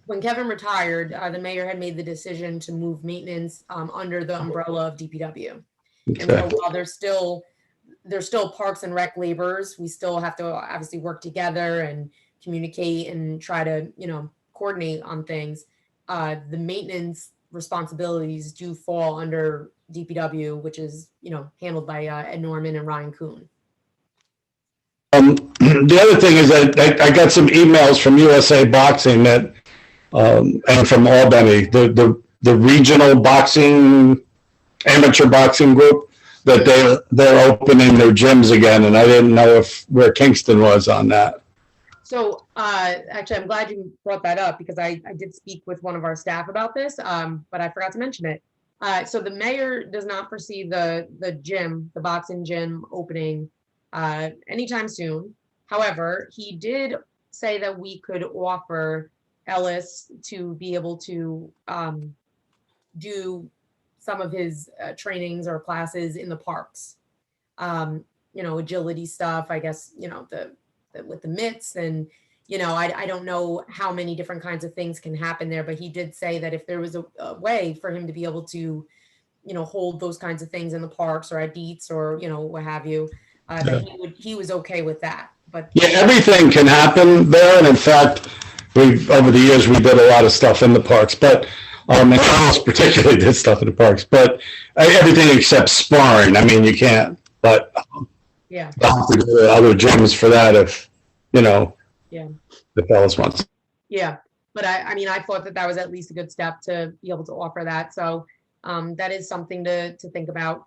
when Kevin retired, the mayor had made the decision to move maintenance under the umbrella of DPW. And so Okay. while there's still parks and rec laborers, we still have to obviously work together and communicate and try to, coordinate on things. The maintenance responsibilities do fall under DPW, which is, handled by Ed Norman and Ryan Kuhn. The other thing is that I got some emails from USA Boxing that, and from Albany, the regional boxing, amateur boxing group, that they're opening their gyms again, and I didn't know where Kingston was on that. So actually, I'm glad you brought that up because I did speak with one of our staff about this, but I forgot to mention it. So the mayor does not foresee the boxing gym opening anytime soon. However, he did say that we could offer Ellis to be able to do some of his trainings or classes in the parks. Agility stuff, I guess, with the mitts and, I don't know how many different kinds of things can happen there, but he did say that if there was a way for him to be able to, hold those kinds of things in the parks or at Dietz or, what have you, that he was okay with that. But Yeah, everything can happen there, and in fact, over the years, we did a lot of stuff in the parks, but, and Carlos particularly did stuff in the parks, but everything except sparring, I mean, you can't, but yeah, I'll have to go to other gyms for that if, Yeah. if Ellis wants. yeah. But I thought that was at least a good step to be able to offer that. So that is something to think about.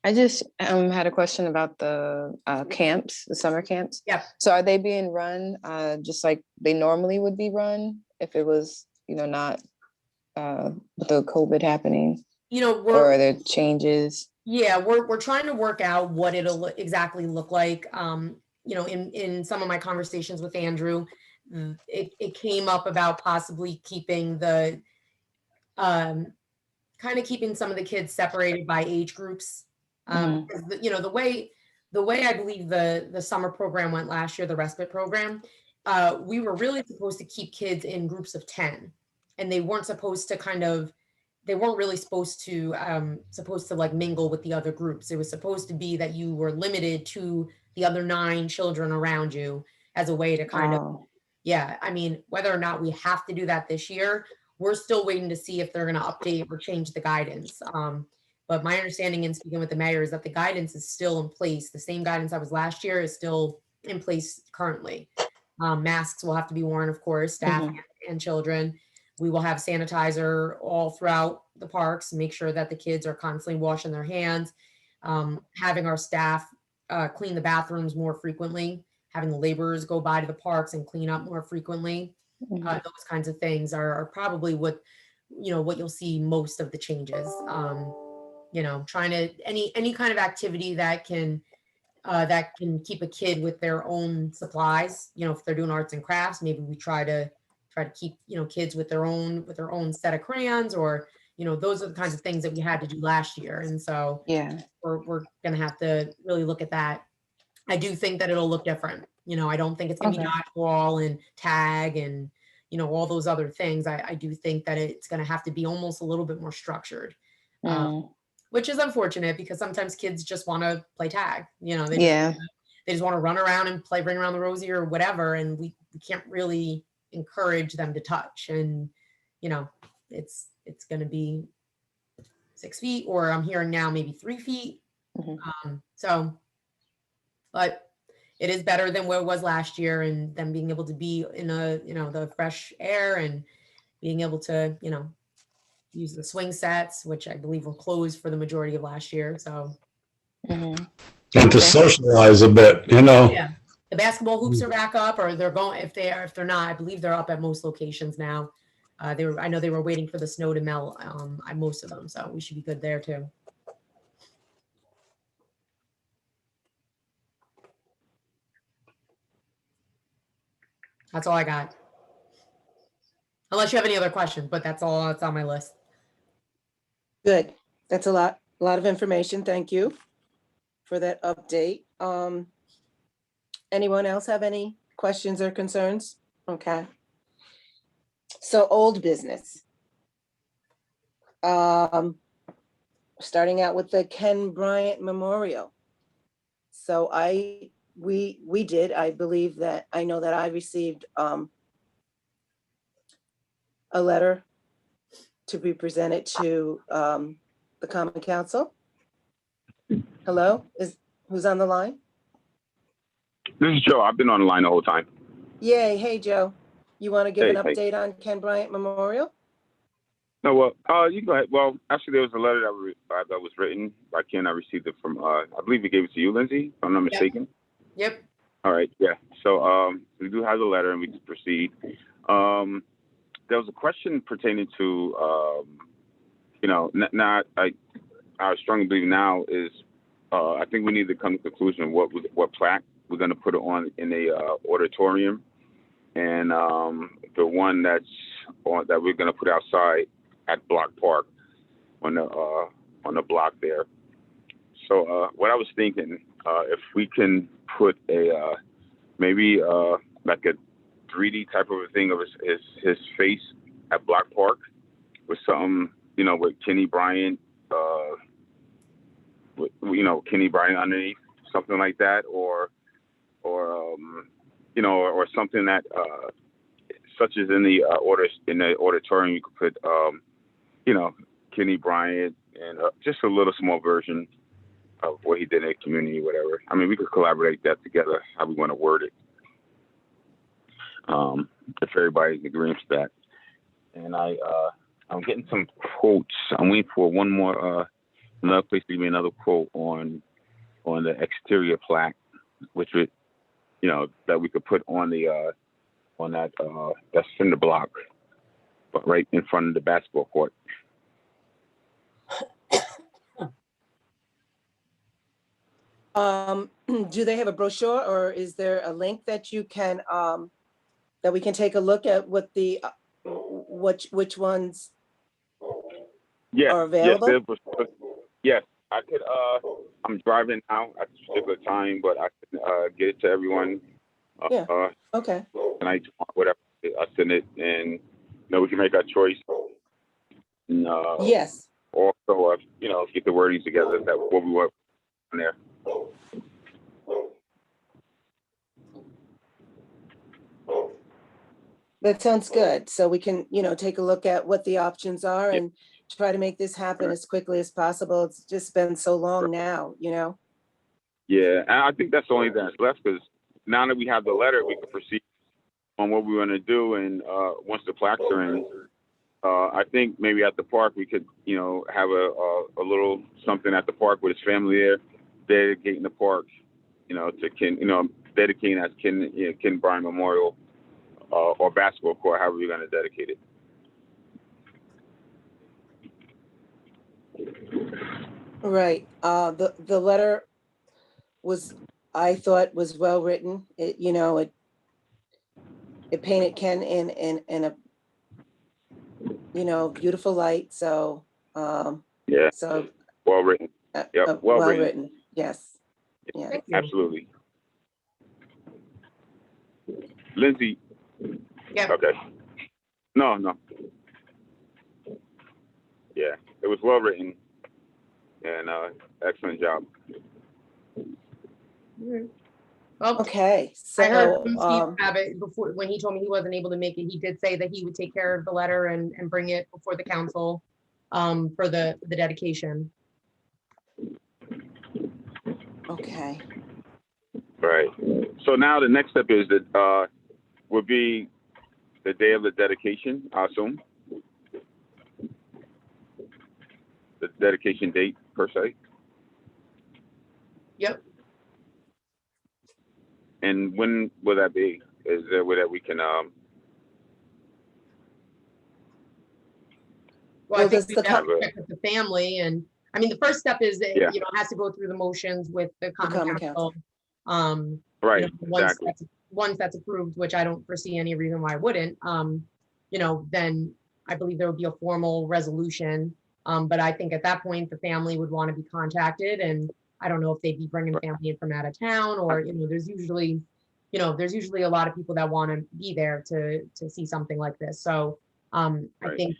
I just had a question about the camps, the summer camps. Yep. So are they being run just like they normally would be run if it was, not with the COVID happening? Or are there changes? Yeah, we're trying to work out what it'll exactly look like. In some of my conversations with Andrew, it came up about possibly keeping keeping some of the kids separated by age groups. Because the way I believe the summer program went last year, the respite program, we were really supposed to keep kids in groups of 10, and they weren't really supposed to like mingle with the other groups. It was supposed to be that you were limited to the other 9 children around you as a way to kind of, whether or not we have to do that this year, we're still waiting to see if they're going to update or change the guidance. But my understanding in speaking with the mayor is that the guidance is still in place. The same guidance that was last year is still in place currently. Masks will have to be worn, of course, staff and children. We will have sanitizer all throughout the parks, make sure that the kids are constantly washing their hands, having our staff clean the bathrooms more frequently, having the laborers go by to the parks and clean up more frequently. Those kinds of things are probably what you'll see most of the changes. Trying to any kind of activity that can keep a kid with their own supplies. If they're doing arts and crafts, maybe we try to keep kids with their own set of crayons, or those are the kinds of things that we had to do last year. And so we're gonna have to really look at that. I do think that it'll look different. I don't think it's gonna be dodgeball and tag and all those other things. I do think that it's gonna have to be almost a little bit more structured. Which is unfortunate because sometimes kids just want to play tag. They just want to run around and play Bring Around the Rosie or whatever, and we can't really encourage them to touch. And it's going to be 6 feet, or I'm hearing now maybe 3 feet. But it is better than what it was last year, and them being able to be in the fresh air and being able to use the swing sets, which I believe were closed for the majority of last year. So, And to socialize a bit, yeah, the basketball hoops are back up, or they're going. If they're not, I believe they're up at most locations now. I know they were waiting for the snow to melt at most of them, so we should be good there too. That's all I got. Unless you have any other questions, but that's all that's on my list. Good. That's a lot of information. Thank you. for that update. Anyone else have any questions or concerns? Okay. So old business. Starting out with the Ken Bryant Memorial. So we did, I believe that, I know that I received a letter to be presented to the Common Council. Hello, who's on the line? This is Joe. I've been on the line the whole time. Yay, hey, Joe. You want to give an Hey. update on Ken Bryant Memorial? No, well, you go ahead. Well, actually, there was a letter that was written by Ken. I received it from, I believe he gave it to you, Lindsay, if I'm not mistaken. Yep. All right, yeah. So we do have the letter, and we can proceed. There was a question pertaining to, I strongly believe now is, I think we need to come to the conclusion of what plaque we're going to put it on in a auditorium, and the one that we're going to put outside at Block Park on the block there. So what I was thinking, if we can put a maybe like a 3D type of a thing of his face at Block Park with something, with Kenny Bryant, Kenny Bryant underneath, something like that, or something that such as in the auditorium, you could put Kenny Bryant and just a little small version of what he did in the community, whatever. I mean, we could collaborate that together, how we want to word it. If everybody's in agreement with that. And I'm getting some quotes. I'm waiting for one more, another place to give me another quote on the exterior plaque, which would, that we could put on the, on that, that's in the block, but right in front of the basketball court. Do they have a brochure, or is there a link that you can, that we can take a look at what the, which ones Yeah, are available? Yes, I could, I'm driving now at this particular time, but I can get it to everyone. Yeah. Okay, Tonight, whatever, I send it, and, we can make our choice. And, yes. also, get the wordings together that what we want on there. That sounds good. So we can, take a look at what the options are Yeah. and try to make this happen Right. as quickly as possible. It's just been so long now, Yeah, and I think that's the only thing that's left, because now that we have the letter, we can proceed on what we want to do. And once the plaques are in, I think maybe at the park we could, have a little something at the park with his family there, dedicating the park, to Ken, dedicating as Ken Bryant Memorial or basketball court, however you're going to dedicate it. Right. The letter was, I thought, was well written. It, it painted Ken in a, beautiful light. So, Yeah, so. well written. Yep, well written. Yes. Yeah. Thank you. Absolutely. Lindsay. Yeah. Okay. No. Yeah, it was well written, and excellent job. Well, Okay. I heard So, from Steve Abbott before, when he told me he wasn't able to make it, he did say that he would take care of the letter and bring it before the council for the dedication. okay. Right. So now the next step is that would be the day of the dedication, I assume. The dedication date per se. Yep. And when will that be? Is there a way that we can Well, Well, I think does we the have co- to check with the family, and I mean, the first step is that, Yeah. it has to go through the motions with the Common common council. right? Once Exactly. once that's approved, which I don't foresee any reason why I wouldn't, then I believe there would be a formal resolution. But I think at that point, the family would want to be contacted, and I don't know if they'd be bringing Right. family in from out of town, or, there's usually, a lot of people that want to be there to see something like this. So Right.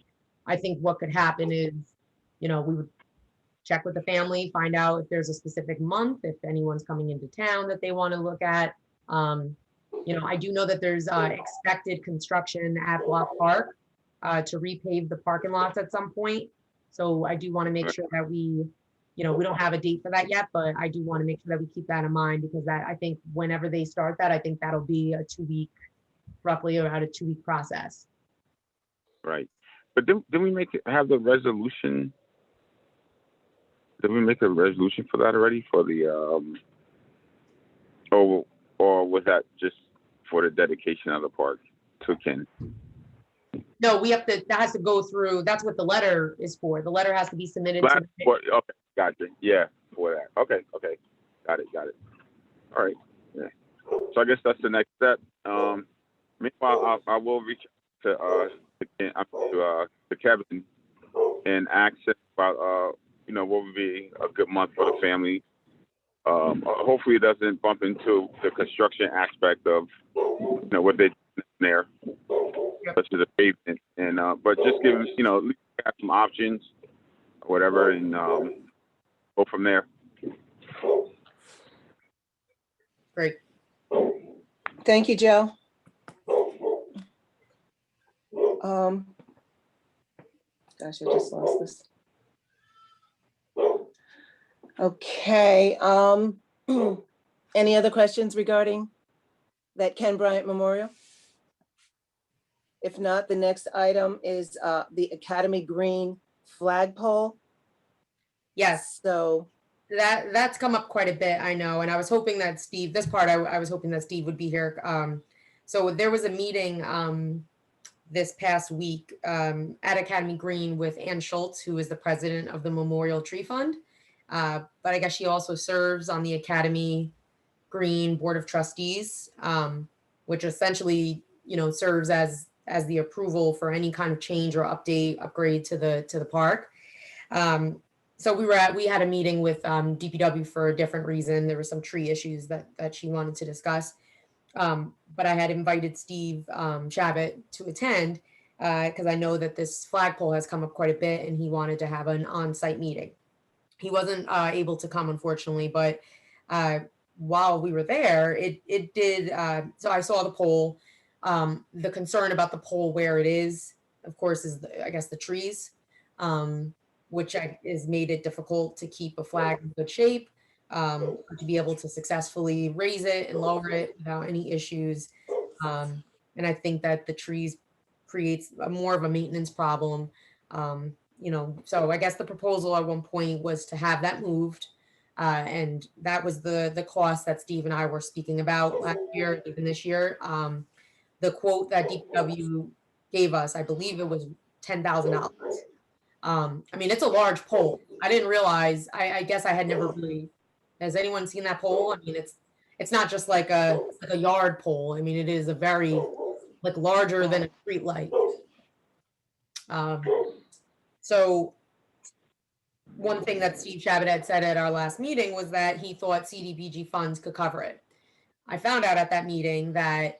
I think what could happen is, we would check with the family, find out if there's a specific month, if anyone's coming into town that they want to look at. I do know that there's expected construction at Block Park to repave the parking lots at some point. So I do want to make Right. sure that we don't have a date for that yet, but I do want to make sure that we keep that in mind, because I think whenever they start that, I think that'll be roughly around a 2-week process. Right. But did we have the resolution? Did we make a resolution for that already for the or was that just for the dedication of the park to Ken? No, that has to go through, that's what the letter is for. The letter has to be submitted to. Okay, gotcha. Yeah, for that. Okay. Got it. All right. Yeah. So I guess that's the next step. Meanwhile, I will reach out to Kevin and ask him about what would be a good month for the family. Hopefully it doesn't bump into the construction aspect of what they did there, such as a pavement, and but just give us at least have some options or whatever, and go from there. Great. Thank you, Joe. Gosh, I just lost this. Okay, any other questions regarding that Ken Bryant Memorial? If not, the next item is the Academy Green flagpole. Yes, So, that's come up quite a bit, I know, and I was hoping that Steve, this part, I was hoping that Steve would be here. So there was a meeting this past week at Academy Green with Ann Schultz, who is the president of the Memorial Tree Fund. But I guess she also serves on the Academy Green Board of Trustees, which essentially, serves as the approval for any kind of change or upgrade to the park. So we had a meeting with DPW for a different reason. There were some tree issues that she wanted to discuss. But I had invited Steve Shabbat to attend because I know that this flagpole has come up quite a bit, and he wanted to have an on-site meeting. He wasn't able to come, unfortunately, but while we were there, it did. So I saw the pole. The concern about the pole where it is, of course, is I guess the trees, which has made it difficult to keep a flag in good shape, to be able to successfully raise it and lower it without any issues. And I think that the trees creates more of a maintenance problem. So I guess the proposal at one point was to have that moved. And that was the cost that Steve and I were speaking about last year, even this year. The quote that DPW gave us, I believe it was $10,000. I mean, it's a large pole. I didn't realize, I guess I had never really, has anyone seen that pole? I mean, it's not just like a yard pole. I mean, it is a very, larger than a street light. So one thing that Steve Shabbat had said at our last meeting was that he thought CDBG funds could cover it. I found out at that meeting that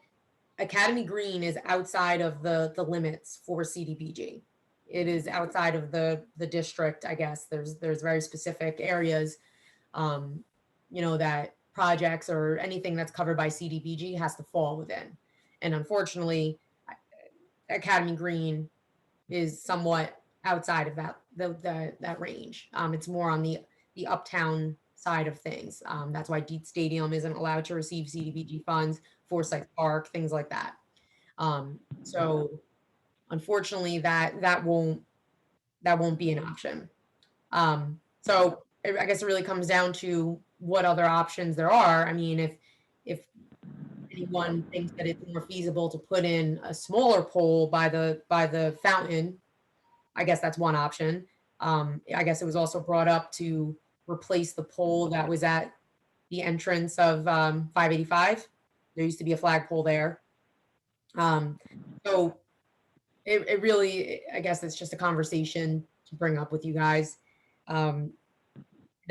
Academy Green is outside of the limits for CDBG. It is outside of the district, I guess. There's very specific areas, that projects or anything that's covered by CDBG has to fall within. And unfortunately, Academy Green is somewhat outside of that range. It's more on the uptown side of things. That's why Deet Stadium isn't allowed to receive CDBG funds, Forsyth Park, things like that. So unfortunately, that won't be an option. So I guess it really comes down to what other options there are. I mean, if anyone thinks that it's more feasible to put in a smaller pole by the fountain, I guess that's one option. I guess it was also brought up to replace the pole that was at the entrance of 585. There used to be a flagpole there. So it really, I guess it's just a conversation to bring up with you guys.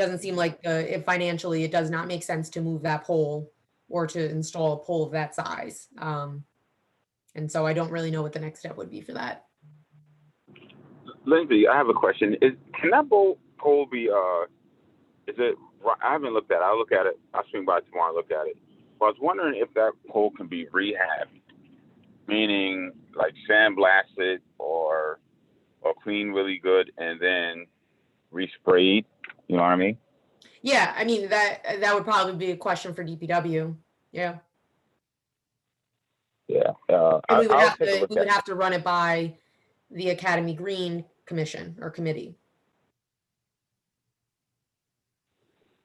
doesn't seem like if financially it does not make sense to move that pole or to install a pole of that size. And so I don't really know what the next step would be for that. Lindsay, I have a question. Can that pole be? Is it? I haven't looked at it. I'll look at it. I'll swing by tomorrow and look at it. But I was wondering if that pole can be rehabbed, meaning like sandblasted or cleaned really good and then resprayed. You know what I mean? Yeah, I mean, that would probably be a question for DPW. Yeah. Yeah. And we would I'll have take a to, look we at would have to run it by the Academy Green Commission or committee.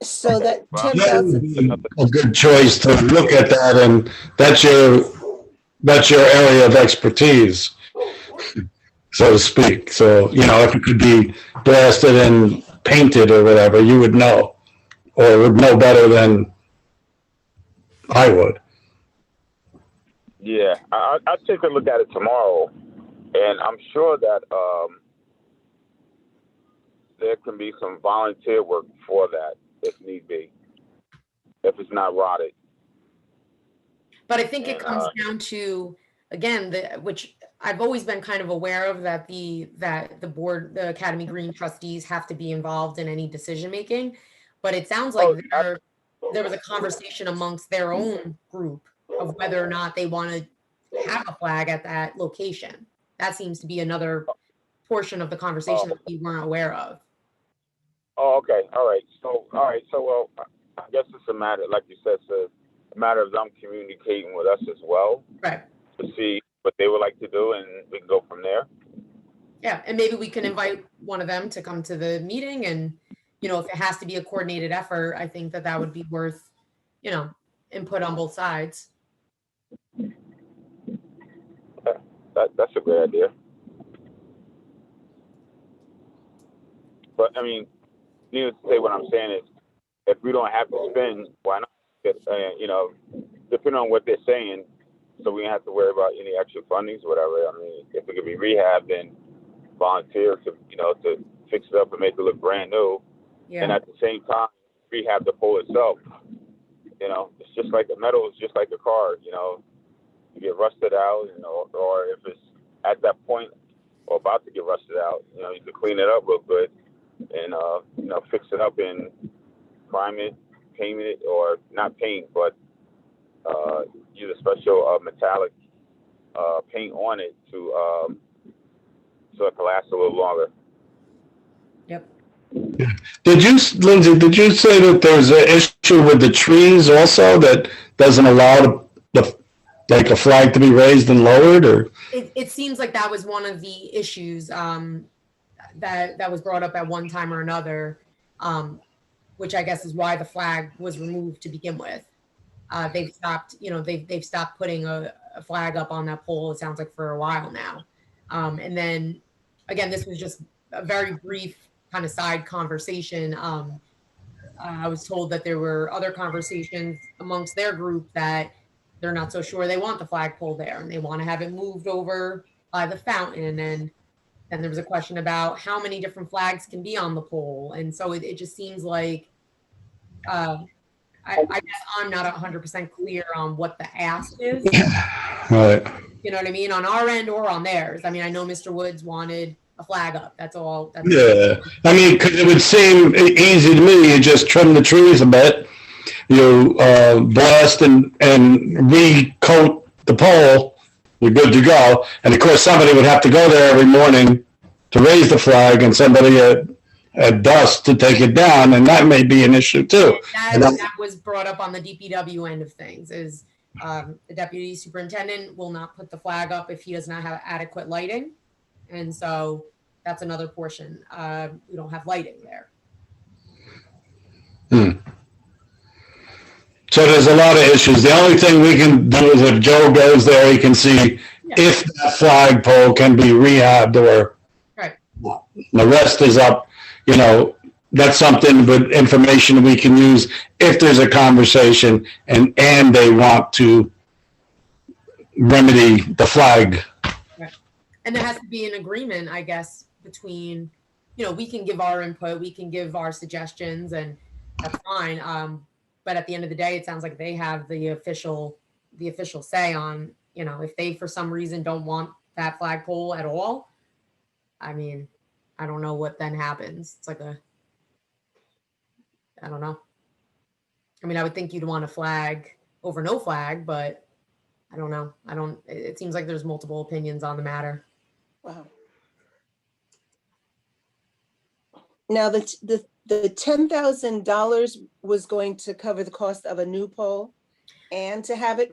So that Well, That 10,000, would be a good choice to look at that, and that's your area of expertise, so to speak. So, if it could be blasted and painted or whatever, you would know, or would know better than I would. Yeah, I'll take a look at it tomorrow, and I'm sure that there can be some volunteer work for that if need be, if it's not rotted. But I think it And, comes down to, again, which I've always been kind of aware of, that the board, the Academy Green trustees have to be involved in any decision making. But it sounds like there was a conversation amongst their own group of whether or not they want to have a flag at that location. That seems to be another portion of the conversation that we weren't aware of. Oh, okay. All right. So, well, I guess it's a matter, like you said, it's a matter of them communicating with us as well Right. to see what they would like to do, and we can go from there. Yeah, and maybe we can invite one of them to come to the meeting, and, if it has to be a coordinated effort, I think that would be worth, input on both sides. That's a great idea. But I mean, needless to say, what I'm saying is, if we don't have to spend, why not? Depending on what they're saying, so we don't have to worry about any extra fundings or whatever. I mean, if it could be rehabbed, then volunteer to fix it up and make it look brand new, and Yeah, at the same time rehab the pole itself. It's just like the metal is just like a car. You get rusted out, or if it's at that point or about to get rusted out, you can clean it up real good and fix it up and prime it, paint it, or not paint, but use a special metallic paint on it to so it can last a little longer. yep. Lindsay, did you say that there's an issue with the trees also that doesn't allow like a flag to be raised and lowered, or? It seems like that was one of the issues that was brought up at one time or another, which I guess is why the flag was removed to begin with. They've stopped, they've stopped putting a flag up on that pole, it sounds like, for a while now. And then, again, this was just a very brief kind of side conversation. I was told that there were other conversations amongst their group that they're not so sure they want the flagpole there, and they want to have it moved over by the fountain. And then there was a question about how many different flags can be on the pole. And so it just seems like, I guess I'm not 100% clear on what the ask is. Right. You know what I mean? On our end or on theirs. I mean, I know Mr. Woods wanted a flag up. That's all. Yeah. I mean, 'cause it would seem easy to me. You just trim the trees a bit, you blast and recoat the pole, you're good to go. And of course, somebody would have to go there every morning to raise the flag, and somebody at dusk to take it down, and that may be an issue too. That was brought up on the DPW end of things, is the deputy superintendent will not put the flag up if he does not have adequate lighting. And so that's another portion. We don't have lighting there. So there's a lot of issues. The only thing we can do is if Joe goes there, he can see if that flagpole can be rehabbed, or Right. the rest is up. That's something with information we can use if there's a conversation and they want to remedy the flag. And there has to be an agreement, I guess, between we can give our input, we can give our suggestions, and that's fine. But at the end of the day, it sounds like they have the official say on, if they for some reason don't want that flagpole at all. I mean, I don't know what then happens. It's like I don't know. I mean, I would think you'd want a flag over no flag, but I don't know. It seems like there's multiple opinions on the matter. Wow. Now, the $10,000 was going to cover the cost of a new pole and to have it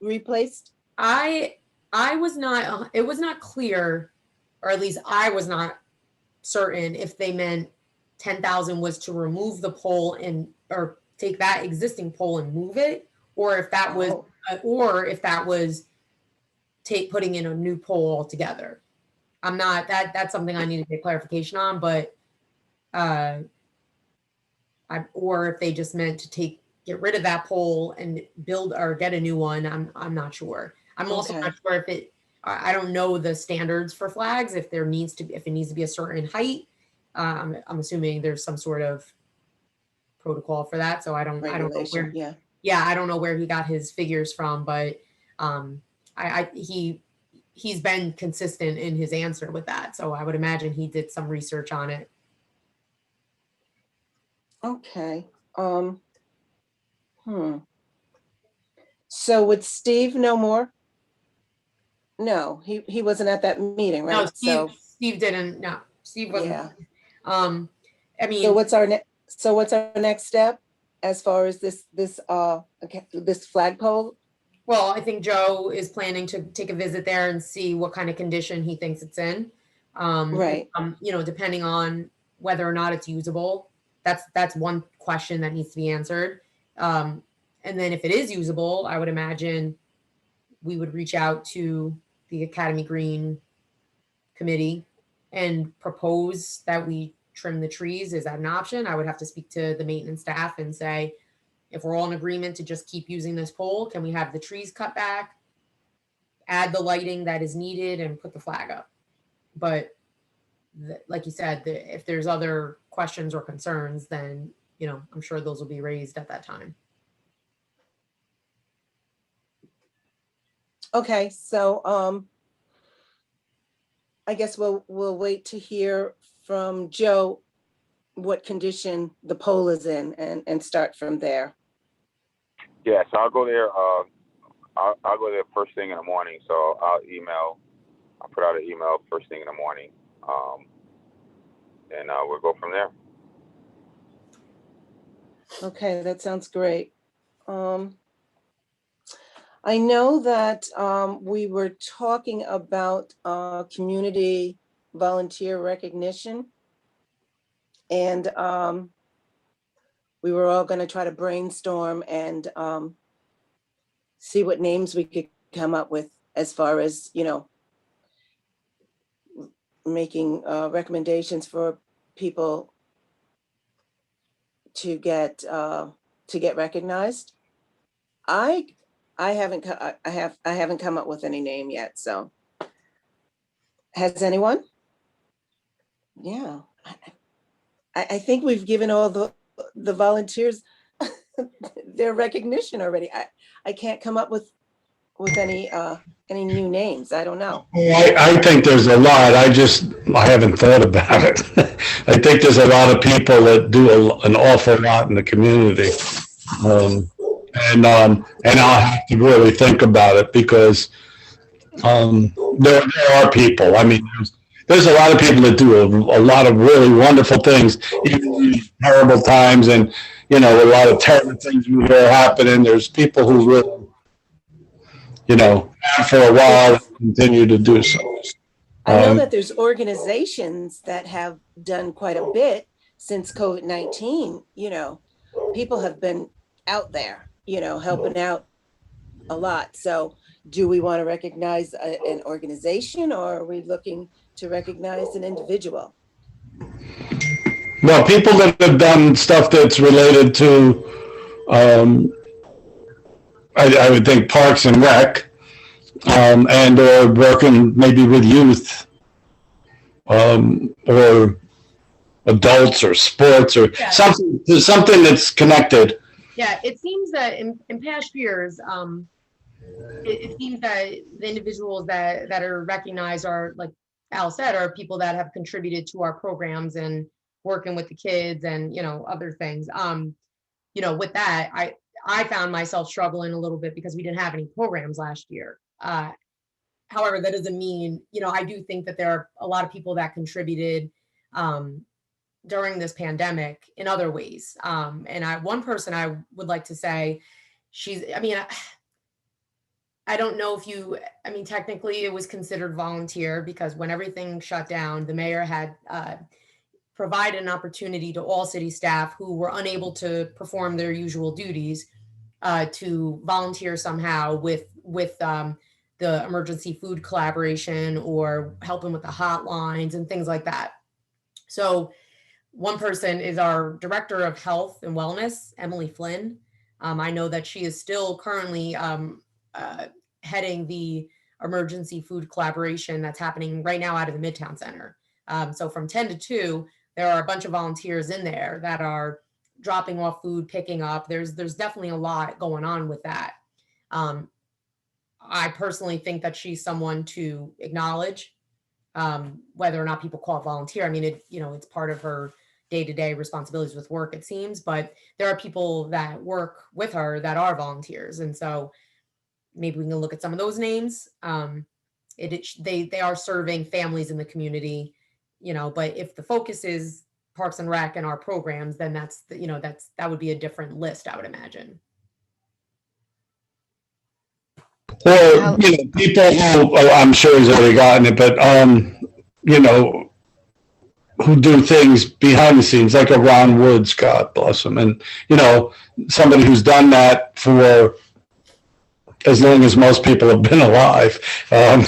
replaced? I was not, it was not clear, or at least I was not certain if they meant 10,000 was to remove the pole or take that existing pole and move it, or if that was, putting in a new pole altogether. I'm not, that's something I need to get clarification on, but, or if they just meant to get rid of that pole and build or get a new one. I'm not sure. I'm also not sure if I don't know the standards for flags, if it needs to be a certain height. I'm assuming there's some sort of protocol for that. So I don't know where, I don't know where he got his figures from, but, he's been consistent in his answer with that. So I would imagine he did some research on it. Okay. So would Steve know more? No, he wasn't at that meeting, right? No, Steve didn't. No, Steve wasn't. Yeah. I mean, So what's our next step as far as this flagpole? well, I think Joe is planning to take a visit there and see what kind of condition he thinks it's in. Right. Depending on whether or not it's usable. That's one question that needs to be answered. And then if it is usable, I would imagine we would reach out to the Academy Green committee and propose that we trim the trees. Is that an option? I would have to speak to the maintenance staff and say, if we're all in agreement to just keep using this pole, can we have the trees cut back, add the lighting that is needed, and put the flag up? But like you said, if there's other questions or concerns, then, I'm sure those will be raised at that time. Okay, so I guess we'll wait to hear from Joe what condition the pole is in and start from there. Yeah, so I'll go there. I'll go there first thing in the morning. So I'll put out an email first thing in the morning, and we'll go from there. Okay, that sounds great. I know that we were talking about community volunteer recognition, and we were all going to try to brainstorm and see what names we could come up with as far as, making recommendations for people to get recognized. I haven't come up with any name yet. So, has anyone? Yeah, I think we've given all the volunteers their recognition already. I can't come up with any new names. I don't know. I think there's a lot. I haven't thought about it. I think there's a lot of people that do an awful lot in the community. And I'll have to really think about it because there are people. I mean, there's a lot of people that do a lot of really wonderful things, even in these terrible times, and a lot of terrible things we hear happening. There's people who really, have for a while and continue to do so. I know that there's organizations that have done quite a bit since COVID-19. People have been out there, helping out a lot. So do we want to recognize an organization, or are we looking to recognize an individual? Well, people that have done stuff that's related to, I would think Parks and Rec, and or working maybe with youth, or adults or sports or Yeah. something that's connected. Yeah, it seems that in past years, it seems that the individuals that are recognized are, like Al said, are people that have contributed to our programs and working with the kids and, you know, other things. With that, I found myself struggling a little bit because we didn't have any programs last year. However, that doesn't mean, I do think that there are a lot of people that contributed during this pandemic in other ways. And one person I would like to say, I don't know if technically it was considered volunteer because when everything shut down, the mayor had provided an opportunity to all city staff who were unable to perform their usual duties to volunteer somehow with the emergency food collaboration or helping with the hotlines and things like that. So one person is our director of health and wellness, Emily Flynn. I know that she is still currently heading the emergency food collaboration that's happening right now out of the Midtown Center. So from 10 to 2, there are a bunch of volunteers in there that are dropping off food, picking up. There's definitely a lot going on with that. I personally think that she's someone to acknowledge, whether or not people call it volunteer. I mean, it's part of her day-to-day responsibilities with work, it seems, but there are people that work with her that are volunteers. And so maybe we can look at some of those names. They are serving families in the community, but if the focus is Parks and Rec and our programs, then that would be a different list, I would imagine. Or, people who, I'm sure he's already gotten it, but, who do things behind the scenes, like a Ron Woods, God bless him. And, somebody who's done that for as long as most people have been alive. And I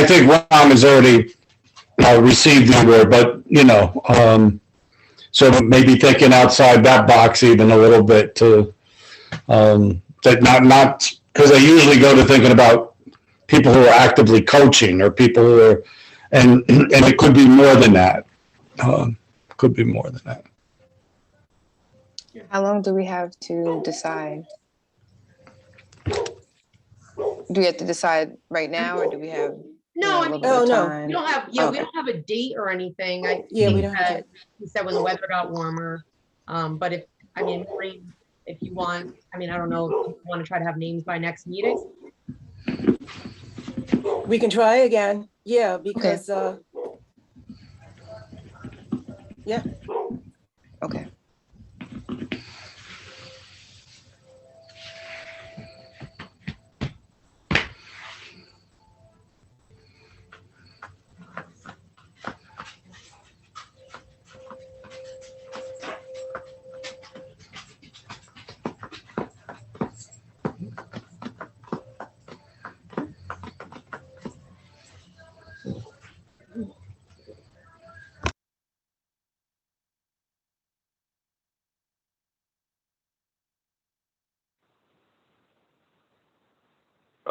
think Ron has already received the award, but, so maybe thinking outside that box even a little bit to, that not because I usually go to thinking about people who are actively coaching or people who are, and it could be more than that. Could be more than that. How long do we have to decide? Do we have to decide right now, or do we have? No, a little bit of no. time? We don't have, we Okay. don't have a date or anything. We don't have to. He said when the weather got warmer. But Maureen, if you want, I don't know if you want to try to have names by next meeting. We can try again. Yeah, because, yeah. Okay.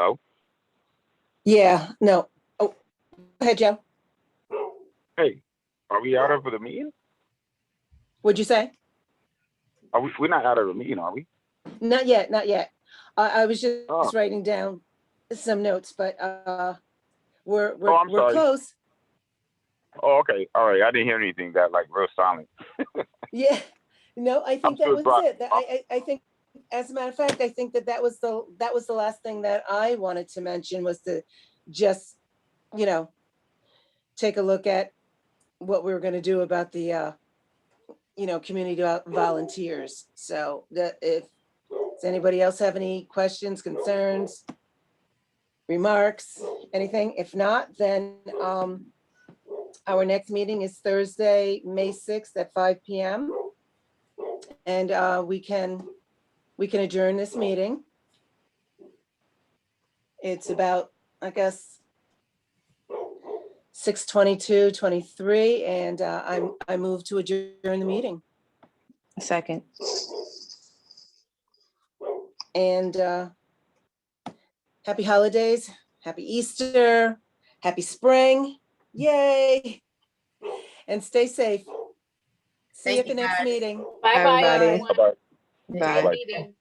Oh, Yeah, no. Oh, go ahead, Joe. hey, are we out of the meeting? What'd you say? We're not out of the meeting, are we? Not yet, not yet. I was just Oh. writing down some notes, but we're I'm sorry. close. Oh, okay. All right. I didn't hear anything that real silent. Yeah, no, I I'm think that still was dry. it. I think, as a matter of fact, I think that was the last thing that I wanted to mention was to just, take a look at what we were going to do about the, community volunteers. So does anybody else have any questions, concerns, remarks, anything? If not, then our next meeting is Thursday, May 6th at 5 p.m. And we can adjourn this meeting. It's about, I guess, 6:22:23, and I move to adjourn the meeting. Second. And happy holidays, happy Easter, Happy spring. Yay. And stay safe. See you Thank at the you, next guys. meeting. Bye-bye, Everybody. everyone. Bye-bye. Enjoy Bye. the meeting.